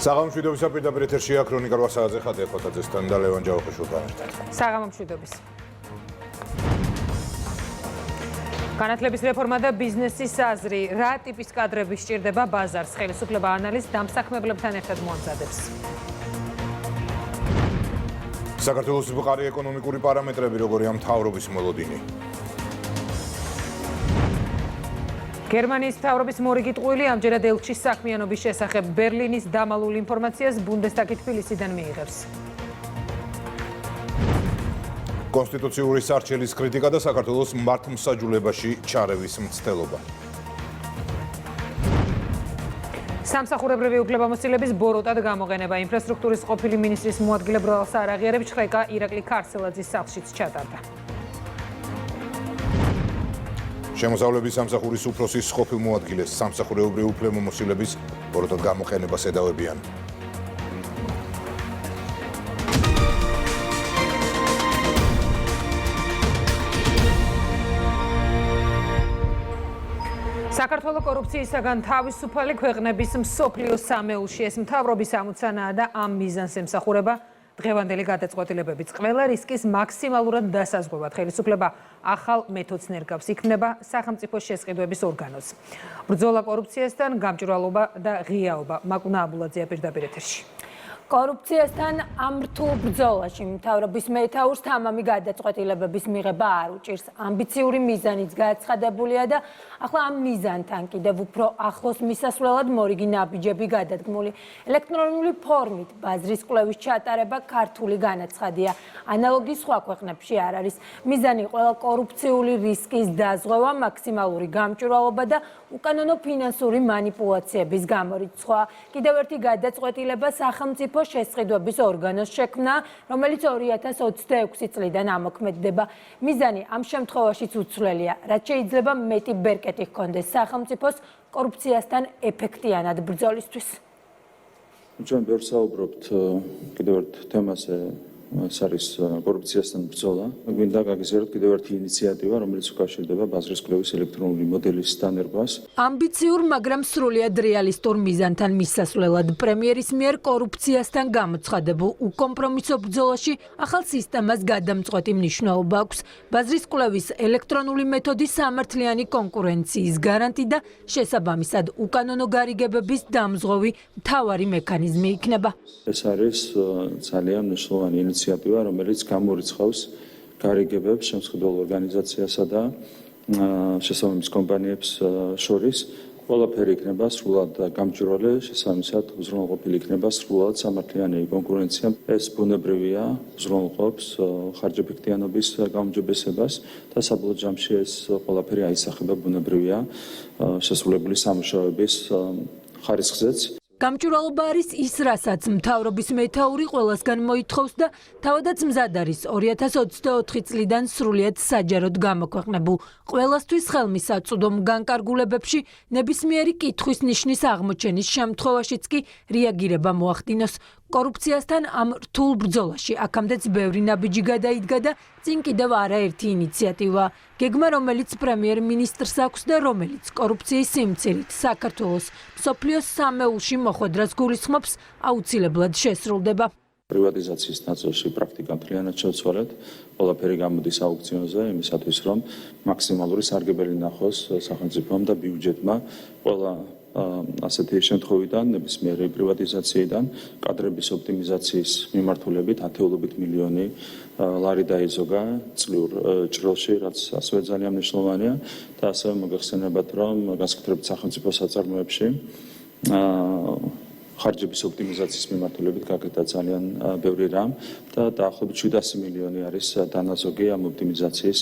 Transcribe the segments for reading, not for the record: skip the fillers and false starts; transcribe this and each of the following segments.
საღამომშვიდობის პირდაპირ ეთერშია ქრონიკა 8 საათზე ხატია ხოთაძესთან და ლევან ჯავახიშვილთან ერთად. საღამომშვიდობის. განათლების რეფორმა და ბიზნესის აზრი, რა ტიპის კადრები სჭირდება ბაზარს, ხელისუფლება ანალიზს დამსაქმებლებთან ერთად მოამზადებს. საქართველოს მყარი ეკონომიკური პარამეტრები, როგორია მთავრობის მოლოდინი. გერმანიის მთავრობის მორიგი ტყუილი ამჯერად ელჩის საქმიანობის შესახებ ბერლინის დამალულ ინფორმაციას ბუნდესტაგი თბილისიდან მიიღებს. კონსტიტუციური სარჩელის კრიტიკა და საქართველოს მართლმსაჯულებაში ჩარევის მცდელობა. სამსახურებრივი უფლებამოსილების ბოროტად გამოყენება ინფრასტრუქტურის ყოფილი მინისტრის მოადგილე ბრალს არ აღიარებს შხრეკა ირაკლი ქარსელაძის სახლშიც ჩატარდა. შემოსავლების სამსახურის უფროსის ყოფილ მოადგილეს სამსახურებრივი უფლებამოსილების ბოროტად გამოყენებას ედავებიან. საქართველოს კორუფციისაგან თავისუფალი ქვეყნების მსოფლიო სამეულში ეს მთავრობის ამოცანაა და ამ მიზანს ემსახურება დღევანდელი გადაწყვეტილებებით. ყველა რისკის მაქსიმალურად დასაზღვევად ხელისუფლება ახალ მეთოდს ნერგავს, იქმნება სახელმწიფოს შესყიდვების ორგანოც. ბრძოლა კორუფციასთან, გამჭვირვალობა და ღიაობა. მაკუნა აბულაძეა პირდაპირ ეთერში. კორუფციასთან ამ რთულ ბრძოლაში მთავრობის მეთაურს თამამი გადაწყვეტილებების მიღება არ უჭირს. ამბიციური მიზანიც გააცხადებულია და ახლა ამ მიზანთან კიდევ უფრო ახლოს მისასვლელად მორიგი ნაბიჯები გადადგმული. ელექტრონული ფორმით ბაზრის კვლევის ჩატარება ქართული განაცხადია. ანალოგი სხვა ქვეყნებში არ არის. მიზანი ყველა კორუფციული რისკის დაზღვევა, მაქსიმალური გამჭვირვალობა და უკანონო ფინანსური მანიპულაციების გამორიცხვა. კიდევ ერთი გადაწყვეტილება სახელმწიფო შესყიდვების ორგანოს შექმნა, რომელიც 2026 წლიდან ამოქმედდება. მიზანი ამ შემთხვევაშიც უცვლელია, რაც შეიძლება მეტი ბერკეტი ჰქონდეს სახელმწიფოს კორუფციასთან ეფექტიანად ბრძოლისთვის. ჩვენ ბევრს საუბრობთ კიდევ ერთ თემაზე, ეს არის კორუფციასთან ბრძოლა. გვინდა გაგიზიაროთ კიდევ ერთი ინიციატივა, რომელიც უკავშირდება ბაზრის კვლევის ელექტრონული მოდელის დანერგვას. ამბიციურ, მაგრამ სრულიად რეალისტურ მიზანთან მისასვლელად პრემიერის მიერ კორუფციასთან გამოცხადებულ უკომპრომისო ბრძოლაში ახალ სისტემას გადამწყვეტი მნიშვნელობა აქვს. ბაზრის კვლევის ელექტრონული მეთოდი სამართლიანი კონკურენციის გარანტი და შესაბამისად უკანონო გარიგებების დამზღვევი მთავარი მექანიზმი იქნება. ეს არის ძალიან მნიშვნელოვანი ინიციატივა, რომელიც გამორიცხავს გარიგებებს შემსხიდველო ორგანიზაციასა და შესაბამის კომპანიებს შორის. ყველაფერი იქნება სრულად გამჭვირვალე, შესაბამისად უზრუნველყოფილი იქნება სრულად სამართლიანი კონკურენცია. ეს ბუნებრივია, უზრუნველყოფს ხარჯეფექტიანობის გაუმჯობესებას და საბოლოო ჯამში ეს ყველაფერი აისახება ბუნებრივია შესრულებული სამუშაოების ხარისხზეც. გამჭვირვალობა არის ის, რასაც მთავრობის მეთაური ყველასგან მოითხოვს და თავადაც მზად არის 2024 წლიდან სრულიად საჯაროდ გამოქვეყნებულ ყველასთვის ხელმისაწვდომ განკარგულებებში ნებისმიერი კითხვის ნიშნის აღმოჩენის შემთხვევაშიც კი რეაგირება მოახდინოს. კორუფციასთან ამ რთულ ბრძოლაში აქამდეც ბევრი ნაბიჯი გადაიდგა და წინ კიდევ არაერთი ინიციატივა. გეგმა, რომელიც პრემიერ-მინისტრს აქვს და რომელიც კორუფციის სიმცირით საქართველოს მსოფლიოს სამეულში მოხვედრას გულისხმობს, აუცილებლად შესრულდება. პრივატიზაციის ნაწილში პრაქტიკა მთლიანად შევცვალეთ. ყველაფერი გამოდის აუქციონზე იმისათვის, რომ მაქსიმალური სარგებელი ნახოს სახელმწიფომ და ბიუჯეტმა ყველა ასეთი შემთხვევიდან, ნებისმიერი პრივატიზაციიდან, კადრების ოპტიმიზაციის მიმართულებით ათეულობით მილიონი ლარი დაიზოგა წლიურ ჭრილში, რაც ასევე ძალიან მნიშვნელოვანია და ასევე მოგეხსენებათ, რომ განსაკუთრებით სახელმწიფო საწარმოებში ხარჯების ოპტიმიზაციის მიმართულებით გაკეთდა ძალიან ბევრი რამ და დაახლოებით 700 მილიონი არის დანაზოგი ამ ოპტიმიზაციის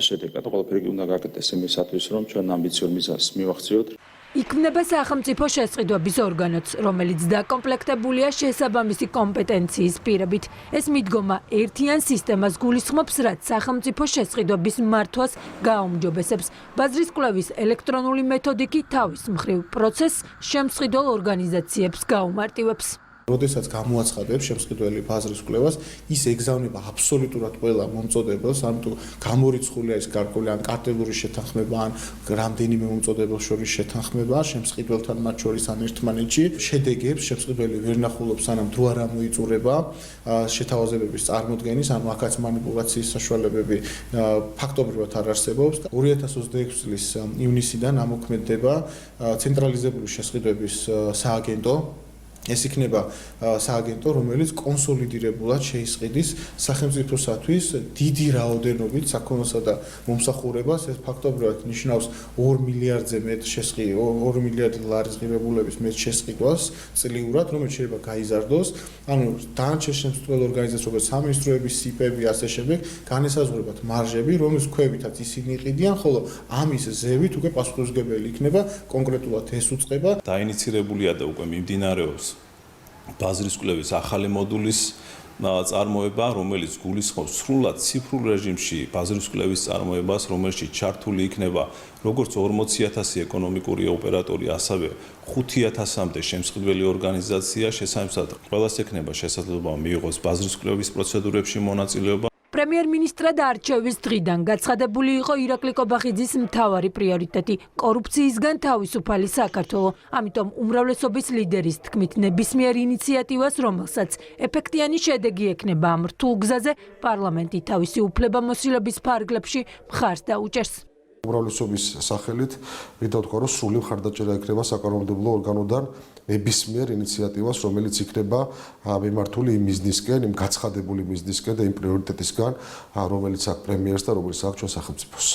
შედეგად. ყველაფერი უნდა გაკეთდეს იმისათვის, რომ ჩვენ ამბიციურ მიზანს მივახციოთ. იქმნება სახელმწიფო შესყიდვების ორგანოც, რომელიც დაკომპლექტებულია შესაბამისი კომპეტენციის პირებით. ეს მიდგომა ერთიან სისტემას გულისხმობს, რაც სახელმწიფო შესყიდვების მართვას გააუმჯობესებს. ბაზრის კვლევის ელექტრონული მეთოდი კი თავის მხრივ პროცესს შემსყიდველ ორგანიზაციებს გაუმარტივებს. როდესაც გამოაცხადებს შემსყიდველი ბაზრის კვლევას, ის ეგზავნება აბსოლუტურად ყველა მომწოდებელს, ამიტომ გამორიცხული არის გარკვეული ან კატეგორიის შეთანხმება, ან რამდენიმე მომწოდებელს შორის შეთანხმება, შემსყიდველთან მათ შორის ან ერთმანეთში. შედეგებს შემსყიდველი ვერ ნახულობს, სანამ დრო არ ამოიწურება შეთავაზებების წარმოდგენის, ანუ აქაც манипуляციის საშუალებები ფაქტობრივად არ არსებობს. 2026 წლის ივნისიდან ამოქმედდება ცენტრალიზებული შესყიდვების სააგენტო. ეს იქნება სააგენტო, რომელიც კონსოლიდირებულად შეისყიდის სახელმწიფოსათვის დიდი რაოდენობით საქონლსა და მომსახურებას. ეს ფაქტობრივად ნიშნავს 2 მილიარდზე მეტ 2 მილიარდი ლარის ღირებულების მეტ შესყიდვას წლიურად, რომელიც შეიძლება გაიზარდოს. ანუ დანარჩენ შემსწავლელ ორგანიზაციებს, როგორც სამინისტროები, სიპები, ასე შემდეგ, განესაზღვრებათ მარჟები, რომლის ქვევითაც ისინი იყიდიან, ხოლო ამის ზევით უკვე პასუხისმგებელი იქნება კონკრეტულად ეს უწყება. დაინიცირებულია და უკვე მიმდინარეობს ბაზრის კვლევის ახალი მოდულის წარმოება, რომელიც გულისხმობს სრულად ციფრულ რეჟიმში ბაზრის კვლევის წარმოებას, რომელშიც ჩართული იქნება როგორც 40,000 ეკონომიკური ოპერატორი, ასევე 5,000-მდე შემსყიდველი ორგანიზაცია. შესაბამისად, ყველას ექნება შესაძლებლობა მიიღოს ბაზრის კვლევის პროცედურებში მონაწილეობა. პრემიერ-მინისტრად არჩევის დღიდან გაცხადებული იყო ირაკლი კობახიძის მთავარი პრიორიტეტი კორუფციისგან თავისუფალი საქართველო. ამიტომ უმრავლესობის ლიდერის თქმით, ნებისმიერ ინიციატივას, რომელსაც ეფექტიანი შედეგი ექნება ამ რთულ გზაზე, პარლამენტი თავისი უფლებამოსილების ფარგლებში მხარს დაუჭერს. უმრავლესობის სახელით მინდა ვთქვა, რომ სრული მხარდაჭერა ექნება საკანონმდებლო ორგანოდან ნებისმიერ ინიციატივას, რომელიც იქნება მიმართული იმ მიზნისკენ, იმ გაცხადებული მიზნისკენ და იმ პრიორიტეტისგან, რომელიც აქვს პრემიერს და რომელიც აქვს ჩვენ სახელმწიფოს.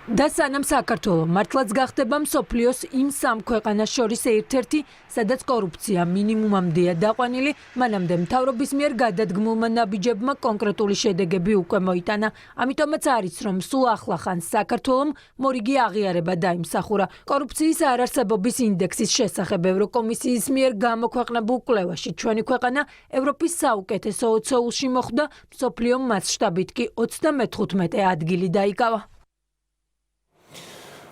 და სანამ საქართველო მართლაც გახდება მსოფლიოს იმ სამ ქვეყანას შორის ერთ-ერთი, სადაც კორუფცია მინიმუმამდეა დაყვანილი, მანამდე მთავრობის მიერ გადადგმულმა ნაბიჯებმა კონკრეტული შედეგები უკვე მოიტანა. ამიტომაც არის, რომ სულ ახლახან საქართველომ მორიგი აღიარება დაიმსახურა. კორუფციის არარსებობის ინდექსის შესახებ ევროკომისიის მიერ გამოქვეყნებულ კვლევაში ჩვენი ქვეყანა ევროპის საუკეთესო 20-ში მოხვდა, მსოფლიო მასშტაბით კი 35 ადგილი დაიკავა.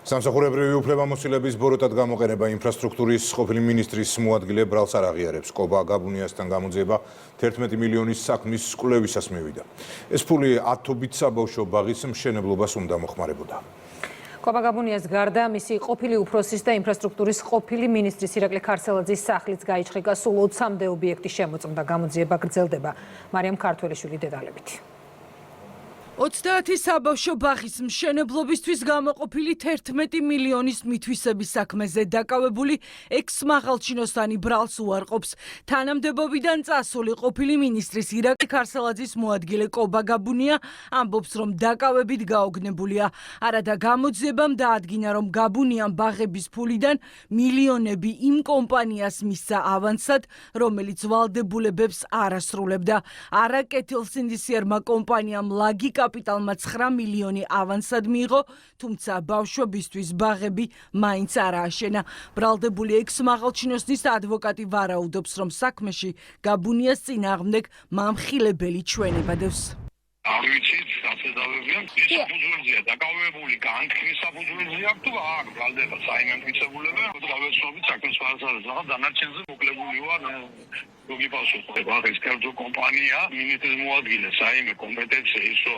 სამსახურებრივი უფლებამოსილების ბოროტად გამოყენება ინფრასტრუქტურის ყოფილი მინისტრის მოადგილე ბრალს არ აღიარებს. კობა გაბუნიასთან გამოძიება 11 მილიონის საქმის კვლევისას მივიდა. ეს ფული ათობით საბავშვო ბაღის მშენებლობას უნდა მოხმარებოდა. კობა გაბუნიას გარდა მისი ყოფილი უფროსის და ინფრასტრუქტურის ყოფილი მინისტრის ირაკლი ქარსელაძის სახლიც გაიჩხიკა, სულ 20-მდე ობიექტი შემოწმდა. გამოძიება გრძელდება. მარიამ ქართველიშვილი დეტალებით. 30 საბავშვო ბაღის მშენებლობისთვის გამოყოფილი 11 მილიონის მითვისების საქმეზე დაკავებული ექს-მაღალჩინოსანი ბრალს უარყოფს. თანამდებობიდან წასული ყოფილი მინისტრის ირაკლი ქარსელაძის მოადგილე კობა გაბუნია ამბობს, რომ დაკავებით გაოგნებულია. არადა გამოძიებამ დაადგინა, რომ გაბუნიამ ბაღების ფულიდან მილიონები იმ კომპანიას მისცა ავანსად, რომელიც ვალდებულებებს არ ასრულებდა. არაკეთილსინდისიერმა კომპანიამ ლაგი კაპიტალმა 9 მილიონი ავანსად მიიღო, თუმცა ბავშვებისთვის ბაღები მაინც არ ააშენა. ბრალდებული ექს-მაღალჩინოსნის ადვოკატი ვარაუდობს, რომ საქმეში გაბუნიას წინააღმდეგ მამხილებელი ჩვენება დევს. არ ვიცით, დაწესებებიან ის საფუძველზეა დაკავებული, განთქმის საფუძველზეა თუ არ ბრალდება საიმედიცინებულება, გავეცნობით საქმის ფარსაზე, რაღაც დანარჩენზე მოკლებული ვარ. Rogi pașu, bagă-ți chiar compania, ministrul moadgile, să ai competențe, iso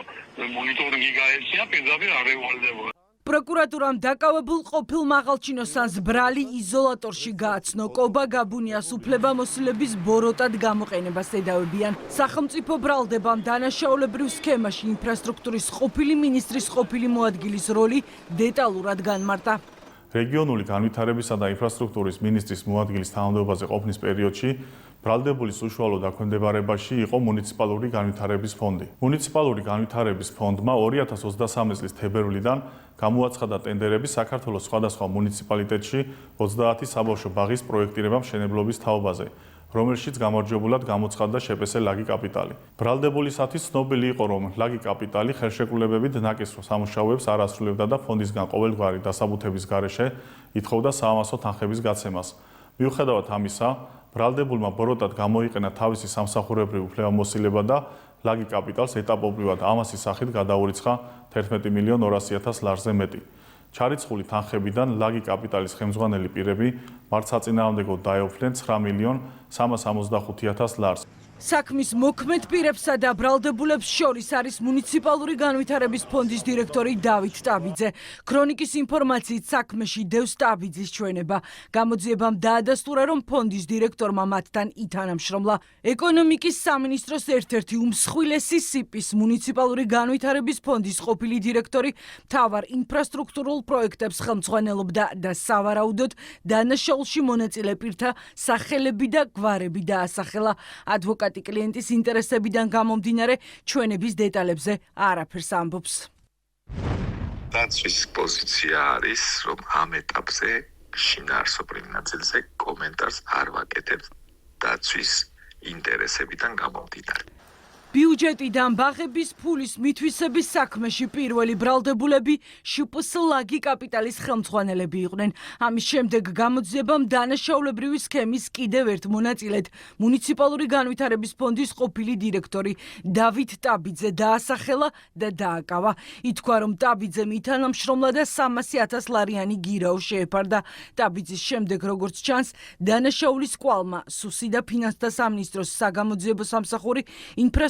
monitoring igaesia, pe zavir are valdevo. პროკურატურამ დაკავებულ ყოფილ მაღალჩინოსანს ბრალი იზოლატორში გააცნო. კობა გაბუნიას უფლებამოსილების ბოროტად გამოყენებას ედავებიან. სახელმწიფო ბრალდებამ დანაშაულებრივ სქემაში ინფრასტრუქტურის ყოფილი მინისტრის ყოფილი მოადგილის როლი დეტალურად განმარტა. რეგიონული განვითარებისა და ინფრასტრუქტურის მინისტრის მოადგილის თანამდებობაზე ყოფნის პერიოდში ბრალდებულის უშუალო დაქვემდებარებაში იყო მუნიციპალური განვითარების ფონდი. მუნიციპალური განვითარების ფონდმა 2023 წლის თებერვლიდან გამოაცხადა ტენდერები საქართველოს სხვადასხვა მუნიციპალიტეტში 30 საბავშვო ბაღის პროექტირება მშენებლობის თაობაზე, რომელშიც გამარჯვებულად გამოცხადდა შეპესე ლაგი კაპიტალი. ბრალდებულისათვის ცნობილი იყო, რომ ლაგი კაპიტალი ხელშეკრულებებით ნაკისრო სამუშაოებს არ ასრულებდა და ფონდისგან ყოველგვარი დასაბუთების გარეშე ითხოვდა საამასო თანხების გაცემას. მიუხედავად ამისა, ბრალდებულმა ბოროტად გამოიყენა თავისი სამსახურებრივი უფლებამოსილება და ლაგი კაპიტალს ეტაპობრივად ამასის სახით გადაურიცხა 11 მილიონ 200,000 ლარზე მეტი. ჩარიცხული თანხებიდან ლაგი კაპიტალის ხელმძღვანელი პირები მართ საწინააღმდეგოდ დაეუფლნენ 9.365.000 ლარს. საქმის მოქმედ პირებსა და ბრალდებულებს შორის არის მუნიციპალური განვითარების ფონდის დირექტორი დავით ტაბიძე. ქრონიკის ინფორმაციით საქმეში დევს ტაბიძის ჩვენება. გამოძიებამ დაადასტურა, რომ ფონდის დირექტორმა მათთან ითანამშრომლა. ეკონომიკის სამინისტროს ერთ-ერთი უმსხვილესი სიპის მუნიციპალური განვითარების ფონდის ყოფილი დირექტორი მთავარ ინფრასტრუქტურულ პროექტებს ხელმძღვანელობდა და სავარაუდოდ დანაშაულში მონაწილე პირთა სახელები და გვარები დაასახელა. ადვოკატი კლიენტის ინტერესებიდან გამომდინარე ჩვენების დეტალებზე არაფერს ამბობს. დაცვის პოზიცია არის, რომ ამ ეტაპზე შინაარსობრივ ნაწილზე კომენტარს არ ვაკეთებ დაცვის ინტერესებიდან გამომდინარე. ბიუჯეტიდან ბაღების ფულის მითვისების საქმეში პირველი ბრალდებულები შპს ლაგი კაპიტალის ხელმძღვანელები იყვნენ. ამის შემდეგ გამოძიებამ დანაშაულებრივი სქემის კიდევ ერთ მონაწილედ მუნიციპალური განვითარების ფონდის ყოფილი დირექტორი დავით ტაბიძე დაასახელა და დააკავა. ითქვა, რომ ტაბიძემ ითანამშრომლა და 300.000 ლარიანი გირაო შეეფარდა. ტაბიძის შემდეგ, როგორც ჩანს, დანაშაულის კვალმა სუსი და ფინანსთა სამინისტროს საგამოძიებო სამსახური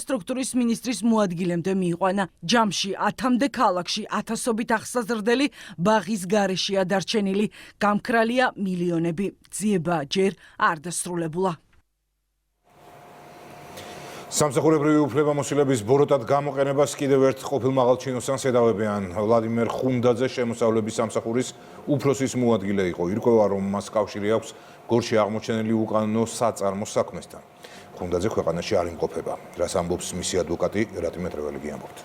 ინფრასტრუქტურის მინისტრის მოადგილემდე მიიყვანა. ჯამში 10-მდე ქალაქში 1000-ობით აღსაზრდელი ბაღის გარეშეა დარჩენილი. გამქრალია მილიონები. ძიება ჯერ არ დასრულებულა. სამსახურებრივი უფლებამოსილების ბოროტად გამოყენებას კიდევ ერთ ყოფილ მაღალჩინოსანს ედავებიან. ვლადიმერ ხუნდაძე შემოსავლების სამსახურის უფროსის მოადგილე იყო. ირკვევა, რომ მას კავშირი აქვს გორში აღმოჩენილი უკანონო საწარმო საქმესთან. ხუნდაძე ქვეყანაში არ იმყოფება. რას ამბობს მისი ადვოკატი რატი მეტრეველი გიამბობთ.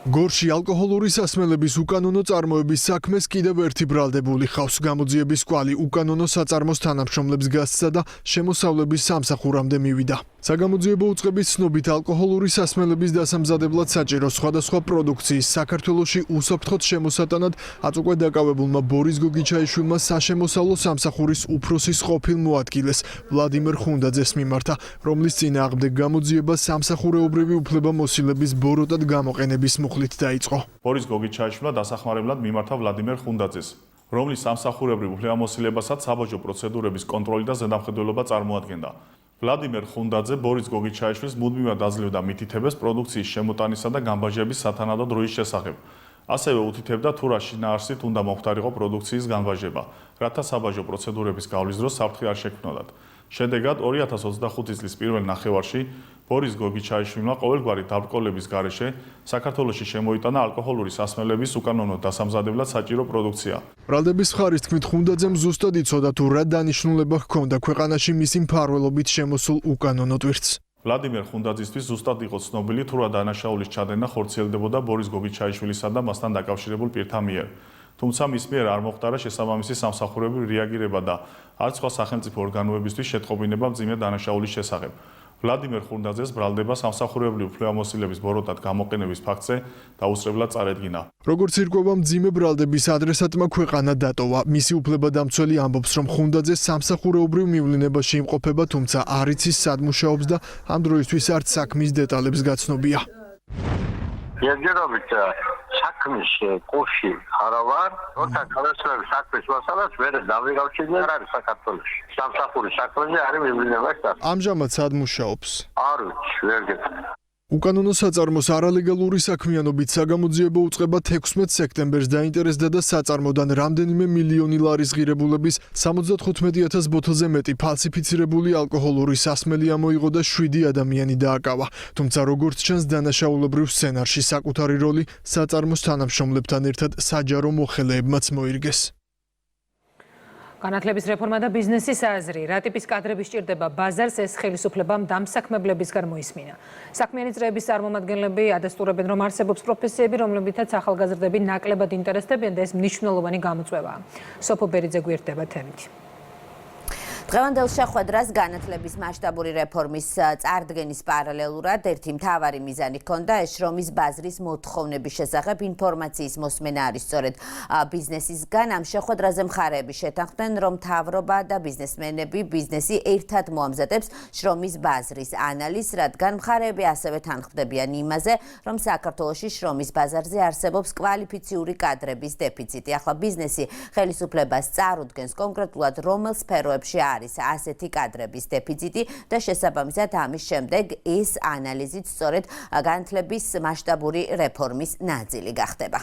გორში ალკოჰოლური სასმელების უკანონო წარმოების საქმეს კიდევ ერთი ბრალდებული ხავს. გამოძიების კვალი უკანონო საწარმოს თანამშრომლებს გასცა და შემოსავლების სამსახურამდე მივიდა. საგამოძიებო უწყების ცნობით ალკოჰოლური სასმელების დასამზადებლად საჭირო სხვადასხვა პროდუქციის საქართველოში უსაფრთხოდ შემოსატანად აწ უკვე დაკავებულმა ბორის გოგიჩაიშვილმა საშემოსავლო სამსახურის უფროსის ყოფილ მოადგილეს ვლადიმერ ხუნდაძეს მიმართა, რომლის წინააღმდეგ გამოძიება სამსახურეობრივი უფლებამოსილების ბოროტად გამოყენების მუხლით დაიწყო. ბორის გოგიჩაიშვილმა დასახმარებლად მიმართა ვლადიმერ ხუნდაძეს, რომლის სამსახურებრივ უფლებამოსილებასაც საბაჟო პროცედურების კონტროლი და ზედამხედველობა წარმოადგენდა. ვლადიმერ ხუნდაძე ბორის გოგიჩაიშვილს მუდმივად აძლევდა მითითებას პროდუქციის შემოტანისა და განბაჟების სათანადო დროის შესახებ. ასევე უთითებდა თუ რა შინაარსით უნდა მომხდარიყო პროდუქციის განბაჟება, რათა საბაჟო პროცედურების გავლის დროს საფრთხე არ შექმნოდათ. შედეგად 2025 წლის პირველ ნახევარში ბორის გოგიჩაიშვილმა ყოველგვარი დაბრკოლების გარეშე საქართველოში შემოიტანა ალკოჰოლური სასმელების უკანონო დასამზადებლად საჭირო პროდუქცია. ბრალდების მხარის თქმით, ხუნდაძემ ზუსტად იცოდა თუ რა დანიშნულება ჰქონდა ქვეყანაში მისი მფარველობით შემოსულ უკანონო ტვირთს. ვლადიმერ ხუნდაძისთვის ზუსტად იყო ცნობილი თუ რა დანაშაულის ჩადენა ხორციელდებოდა ბორის გოგიჩაიშვილისა და მასთან დაკავშირებულ პირთა მიერ. თუმცა მის მიერ არ მოხდარა შესაბამისი სამსახურებრივი რეაგირება და არც სხვა სახელმწიფო ორგანოებისთვის შეტყობინება მძიმე დანაშაულის შესახებ. ვლადიმერ ხუნდაძეს ბრალდება სამსახურებრივი უფლებამოსილების ბოროტად გამოყენების ფაქტზე დაუსწრებლად წარედგინა. როგორც ირკვევა, მძიმე ბრალდების ადრესატმა ქვეყანა დატოვა. მისი უფლებადამცველი ამბობს, რომ ხუნდაძე სამსახურეობრივ მივლინებაში იმყოფება, თუმცა არ იცის სად მუშაობს და ამ დროისთვის არც საქმის დეტალებს გაცნობია. ერთჯერობით საქმის კურსი არა ვარ, როცა გადასწრების საქმის მასალას ვერ დავიღავჩინე არ არის საქართველოში. სამსახურის საქმეზე არის მივლინებაში. ამჟამად სად მუშაობს? არ ვიცი, ვერ გეტყვი. უკანონო საწარმოს არალეგალური საქმიანობით საგამოძიებო უწყება 16 სექტემბერს დაინტერესდა და საწარმოდან რამდენიმე მილიონი ლარის ღირებულების 75,000 ბოთლზე მეტი ფალსიფიცირებული ალკოჰოლური სასმელი ამოიღო და 7 ადამიანი დააკავა. თუმცა როგორც ჩანს, დანაშაულებრივ სცენარში საკუთარი როლი საწარმოს თანამშრომლებთან ერთად საჯარო მოხელეებმაც მოირგეს. განათლების რეფორმა და ბიზნესის აზრი. რა ტიპის კადრები სჭირდება ბაზარს, ეს ხელისუფლებამ დამსაქმებლებისგან მოისმინა. საქმიანი წრეების წარმომადგენლები ადასტურებენ, რომ არსებობს პროფესიები, რომლებითაც ახალგაზრდები ნაკლებად ინტერესდებიან და ეს მნიშვნელოვანი გამოწვევაა. სოფო ბერიძე გვერდება თემით. დღევანდელ შეხვედრას განათლების მასშტაბური რეფორმის წარდგენის პარალელურად ერთი მთავარი მიზანი ჰქონდა ეს შრომის ბაზრის მოთხოვნების შესახებ ინფორმაციის მოსმენა არის სწორედ ბიზნესისგან ამ შეხვედრაზე მხარეები შეთანხმდნენ რომ მთავრობა და ბიზნესმენები ბიზნესი ერთად მოამზადებს შრომის ბაზრის ანალიზს რადგან მხარეები ასევე თანხმდებიან იმაზე რომ საქართველოში შრომის ბაზარზე არსებობს კვალიფიციური კადრების დეფიციტი ახლა ბიზნესი ხელისუფლებას წარუდგენს კონკრეტულად რომელ სფეროებში არის ასეთი კადრების დეფიციტი და შესაბამისად ამის შემდეგ ეს ანალიზით სწორედ განათლების მასშტაბური რეფორმის ნაწილი გახდება.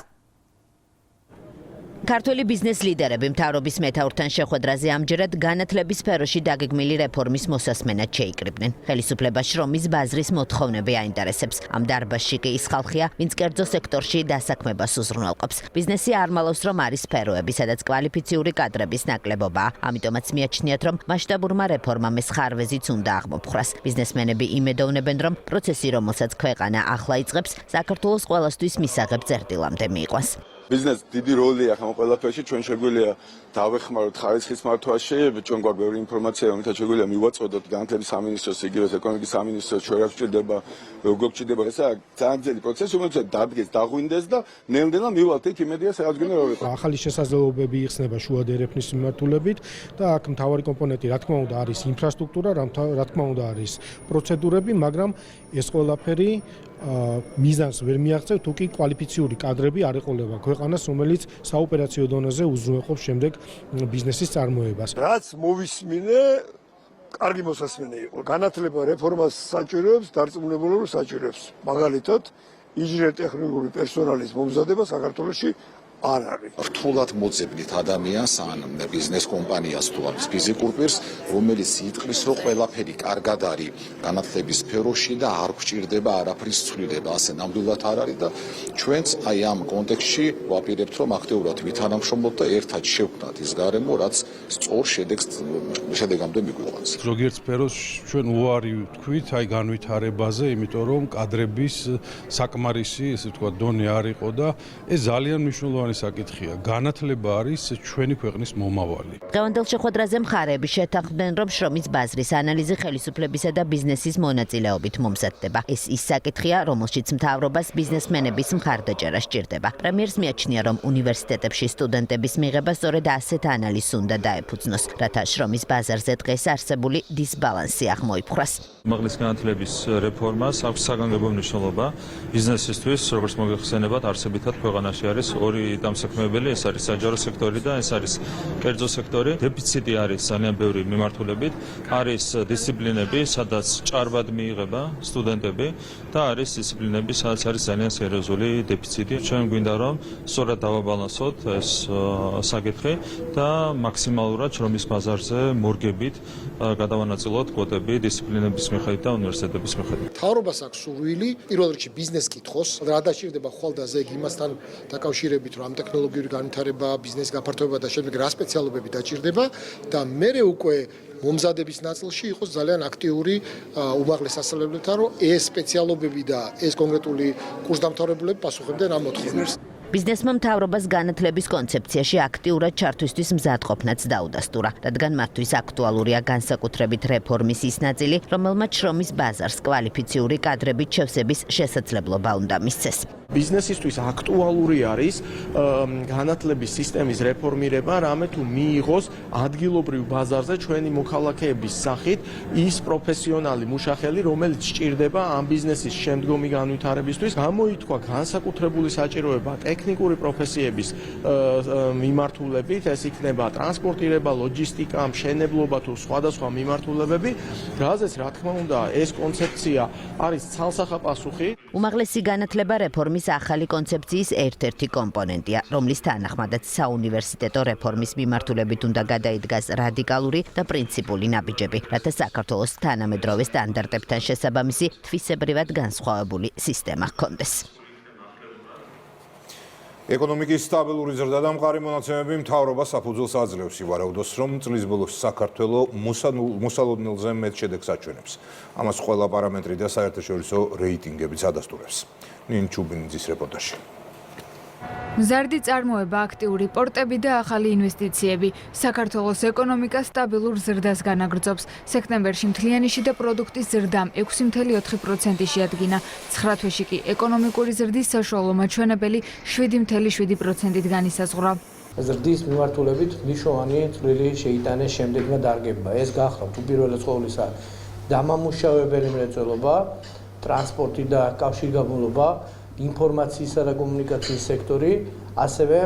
ქართველი ბიზნეს ლიდერები მთავრობის მეთაურთან შეხვედრაზე ამჯერად განათლების სფეროში დაგეგმილი რეფორმის მოსასმენად შეიკრიბნენ. ხელისუფლებას შრომის ბაზრის მოთხოვნები აინტერესებს. ამ დარბაზში კი ის ხალხია, ვინც კერძო სექტორში დასაქმებას უზრუნველყოფს. ბიზნესი არ მალავს, რომ არის სფეროები, სადაც კვალიფიციური კადრების ნაკლებობაა. ამიტომაც მიაჩნიათ, რომ მასშტაბურმა რეფორმამ ეს ხარვეზიც უნდა აღმოფხრას. ბიზნესმენები იმედოვნებენ, რომ პროცესი, რომელსაც ქვეყანა ახლა იწყებს, საქართველოს ყველასთვის მისაღებ წერტილამდე მიიყვანს. ბიზნესს დიდი როლი აქვს ამ ყველაფერში, ჩვენ შეგვიძლია დავეხმაროთ ხარისხის მართვაში, ჩვენ გვაქვს ბევრი ინფორმაცია, რომელთაც შეგვიძლია მივაწოდოთ განათლების სამინისტროს, იგივე ეკონომიკის სამინისტროს, ჩვენ რა გვჭირდება, როგორ გვჭირდება, ეს ძალიან ძლიერი პროცესი, რომელსაც დადგეს, დაღვინდეს და ნელ-ნელა მივალთ იქ იმედია საერთოდ რა ვიყო. ახალი შესაძლებლობები იხსნება შუა დერეფნის მიმართულებით და აქ მთავარი კომპონენტი რა თქმა უნდა არის ინფრასტრუქტურა, რა თქმა უნდა არის პროცედურები, მაგრამ ეს ყველაფერი მიზანს ვერ მიაღწევ თუ კი კვალიფიციური კადრები არ ეყოლება ქვეყანას, რომელიც საოპერაციო დონეზე უზრუნველყოფს შემდეგ ბიზნესის წარმოებას. რაც მოვისმინე, კარგი მოსასმენე იყო. განათლება რეფორმას საჭიროებს, დარწმუნებულობა საჭიროებს. მაგალითად, ინჟინერ-ტექნიკური პერსონალის მომზადება საქართველოში არ არის. რთულად მოძებნით ადამიანს ან ბიზნეს კომპანიას თუ არის ფიზიკურ პირს, რომელიც იტყვის, რომ ყველაფერი კარგად არის განათლების სფეროში და არ გვჭირდება არაფრის ცვლილება, ასე ნამდვილად არ არის და ჩვენც აი ამ კონტექსტში ვაპირებთ, რომ აქტიურად ვითანამშრომლოთ და ერთად შევქმნათ ის გარემო, რაც სწორ შედეგამდე მიგვიყვანს. ზოგიერთ სფეროს ჩვენ უარი ვთქვით აი განვითარებაზე, იმიტომ რომ კადრების საკმარისი, ესე ვთქვათ, დონე არ იყო და ეს ძალიან მნიშვნელოვანი საკითხია. განათლება არის ჩვენი ქვეყნის მომავალი. დღევანდელ შეხვედრაზე მხარეები შეთანხმდნენ, რომ შრომის ბაზრის ანალიზი ხელისუფლებისა და ბიზნესის მონაწილეობით მომზადდება. ეს ის საკითხია, რომელშიც მთავრობას ბიზნესმენების მხარდაჭერა სჭირდება. პრემიერს მიაჩნია, რომ უნივერსიტეტებში სტუდენტების მიღება სწორედ ასეთ ანალიზს უნდა დაეფუძნოს, რათა შრომის ბაზარზე დღეს არსებული დისბალანსი აღმოიფხვრას. უმაღლესი განათლების რეფორმას აქვს საგანგებო მნიშვნელობა ბიზნესისთვის, როგორც მოგეხსენებათ, არსებითად ქვეყანაში არის ორი დამსაქმებელი, ეს არის საჯარო სექტორი და ეს არის კერძო სექტორი. დეფიციტი არის ძალიან ბევრი მიმართულებით, არის დისციპლინები, სადაც ჭარბად მიიღება სტუდენტები და არის დისციპლინები, სადაც არის ძალიან სერიოზული დეფიციტი. ჩვენ გვინდა რომ სწორად დავაბალანსოთ ეს საკითხი და მაქსიმალურად შრომის ბაზარზე მორგებით გადავანაწილოთ კვოტები დისციპლინების მიხედვით და უნივერსიტეტების მიხედვით. მთავრობას აქვს სურვილი პირველ რიგში ბიზნეს კითხოს, რა დაჭირდება ხვალ და ზეგ იმასთან დაკავშირებით, რომ ამ ტექნოლოგიური განვითარება, ბიზნესის გაფართოება და შემდეგ რა სპეციალობები დაჭირდება და მერე უკვე მომზადების ნაწილში იყოს ძალიან აქტიური უმაღლეს სასწავლებლებთან, რომ ეს სპეციალობები და ეს კონკრეტული კურსდამთავრებულები პასუხებდნენ ამ მოთხოვნებს. ბიზნესმა მთავრობას განათლების კონცეფციაში აქტიურად ჩართვისთვის მზადყოფნაც დაუდასტურა, რადგან მათთვის აქტუალურია განსაკუთრებით რეფორმის ის ნაწილი, რომელმაც შრომის ბაზარს კვალიფიციური კადრებით შევსების შესაძლებლობა უნდა მისცეს. ბიზნესისთვის აქტუალური არის განათლების სისტემის რეფორმირება, რამე თუ მიიღოს ადგილობრივ ბაზარზე ჩვენი მოქალაქეების სახით ის პროფესიონალი მუშახელი, რომელიც სჭირდება ამ ბიზნესის შემდგომი განვითარებისთვის. გამოითქვა განსაკუთრებული საჭიროება ტექნიკური პროფესიების მიმართულებით, ეს იქნება ტრანსპორტირება, ლოჯისტიკა, მშენებლობა თუ სხვადასხვა მიმართულებები, რაზეც რა თქმა უნდა ეს კონცეფცია არის ცალსახა პასუხი. უმაღლესი განათლება რეფორმის ახალი კონცეფციის ერთ-ერთი კომპონენტია, რომლის თანახმადაც საუნივერსიტეტო რეფორმის მიმართულებით უნდა გადაიდგას რადიკალური და პრინციპული ნაბიჯები, რათა საქართველოს თანამედროვე სტანდარტებთან შესაბამისი თვისებრივად განსხვავებული სისტემა ჰქონდეს. ეკონომიკის სტაბილური ზრდა და მყარი მონაცემები მთავრობას საფუძველს აძლევს ივარაუდოს, რომ წლის ბოლოს საქართველო მოსალოდნელზე მეტ შედეგს აჩვენებს. ამას ყველა პარამეტრი და საერთაშორისო რეიტინგებიც ადასტურებს. ნინ ჩუბინიძის რეპორტაჟი. მზარდი წარმოება, აქტიური პორტები და ახალი ინვესტიციები საქართველოს ეკონომიკას სტაბილურ ზრდას განაგრძობს. სექტემბერში მთლიანი შიდა პროდუქტის ზრდამ 6.4% შეადგინა. 9 თვეში კი ეკონომიკური ზრდის საშუალო მაჩვენებელი 7.7%-ით განისაზღვრა. ზრდის მიმართულებით მნიშვნელოვანი წვლილი შეიტანეს შემდეგმა დარგებმა. ეს გახლავთ უპირველეს ყოვლისა დამამუშავებელი მრეწველობა, ტრანსპორტი და კავშირგაბმულობა, ინფორმაციისა და კომუნიკაციის სექტორი, ასევე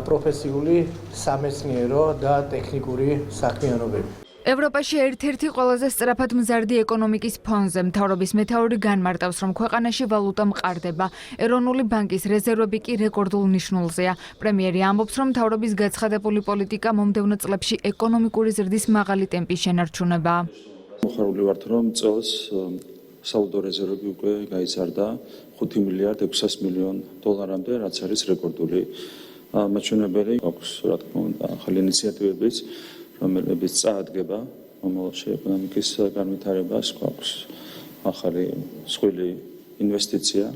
პროფესიული სამეცნიერო და ტექნიკური საქმიანობები. ევროპაში ერთ-ერთი ყველაზე სწრაფად მზარდი ეკონომიკის ფონზე მთავრობის მეთაური განმარტავს, რომ ქვეყანაში ვალუტა მყარდება. ეროვნული ბანკის რეზერვები კი რეკორდულ მნიშვნელზეა. პრემიერი ამბობს, რომ მთავრობის გაცხადებული პოლიტიკა მომდევნო წლებში ეკონომიკური ზრდის მაღალი ტემპის შენარჩუნებაა. მოხარული ვართ, რომ წელს საუდო რეზერვები უკვე გაიზარდა 5 მილიარდ 600 მილიონ დოლარამდე, რაც არის რეკორდული მაჩვენებელი. აქვს, რა თქმა უნდა, ახალი ინიციატივებიც, რომელებიც წაადგება მომავალში ეკონომიკის განვითარებას, გვაქვს ახალი მსხვილი ინვესტიცია,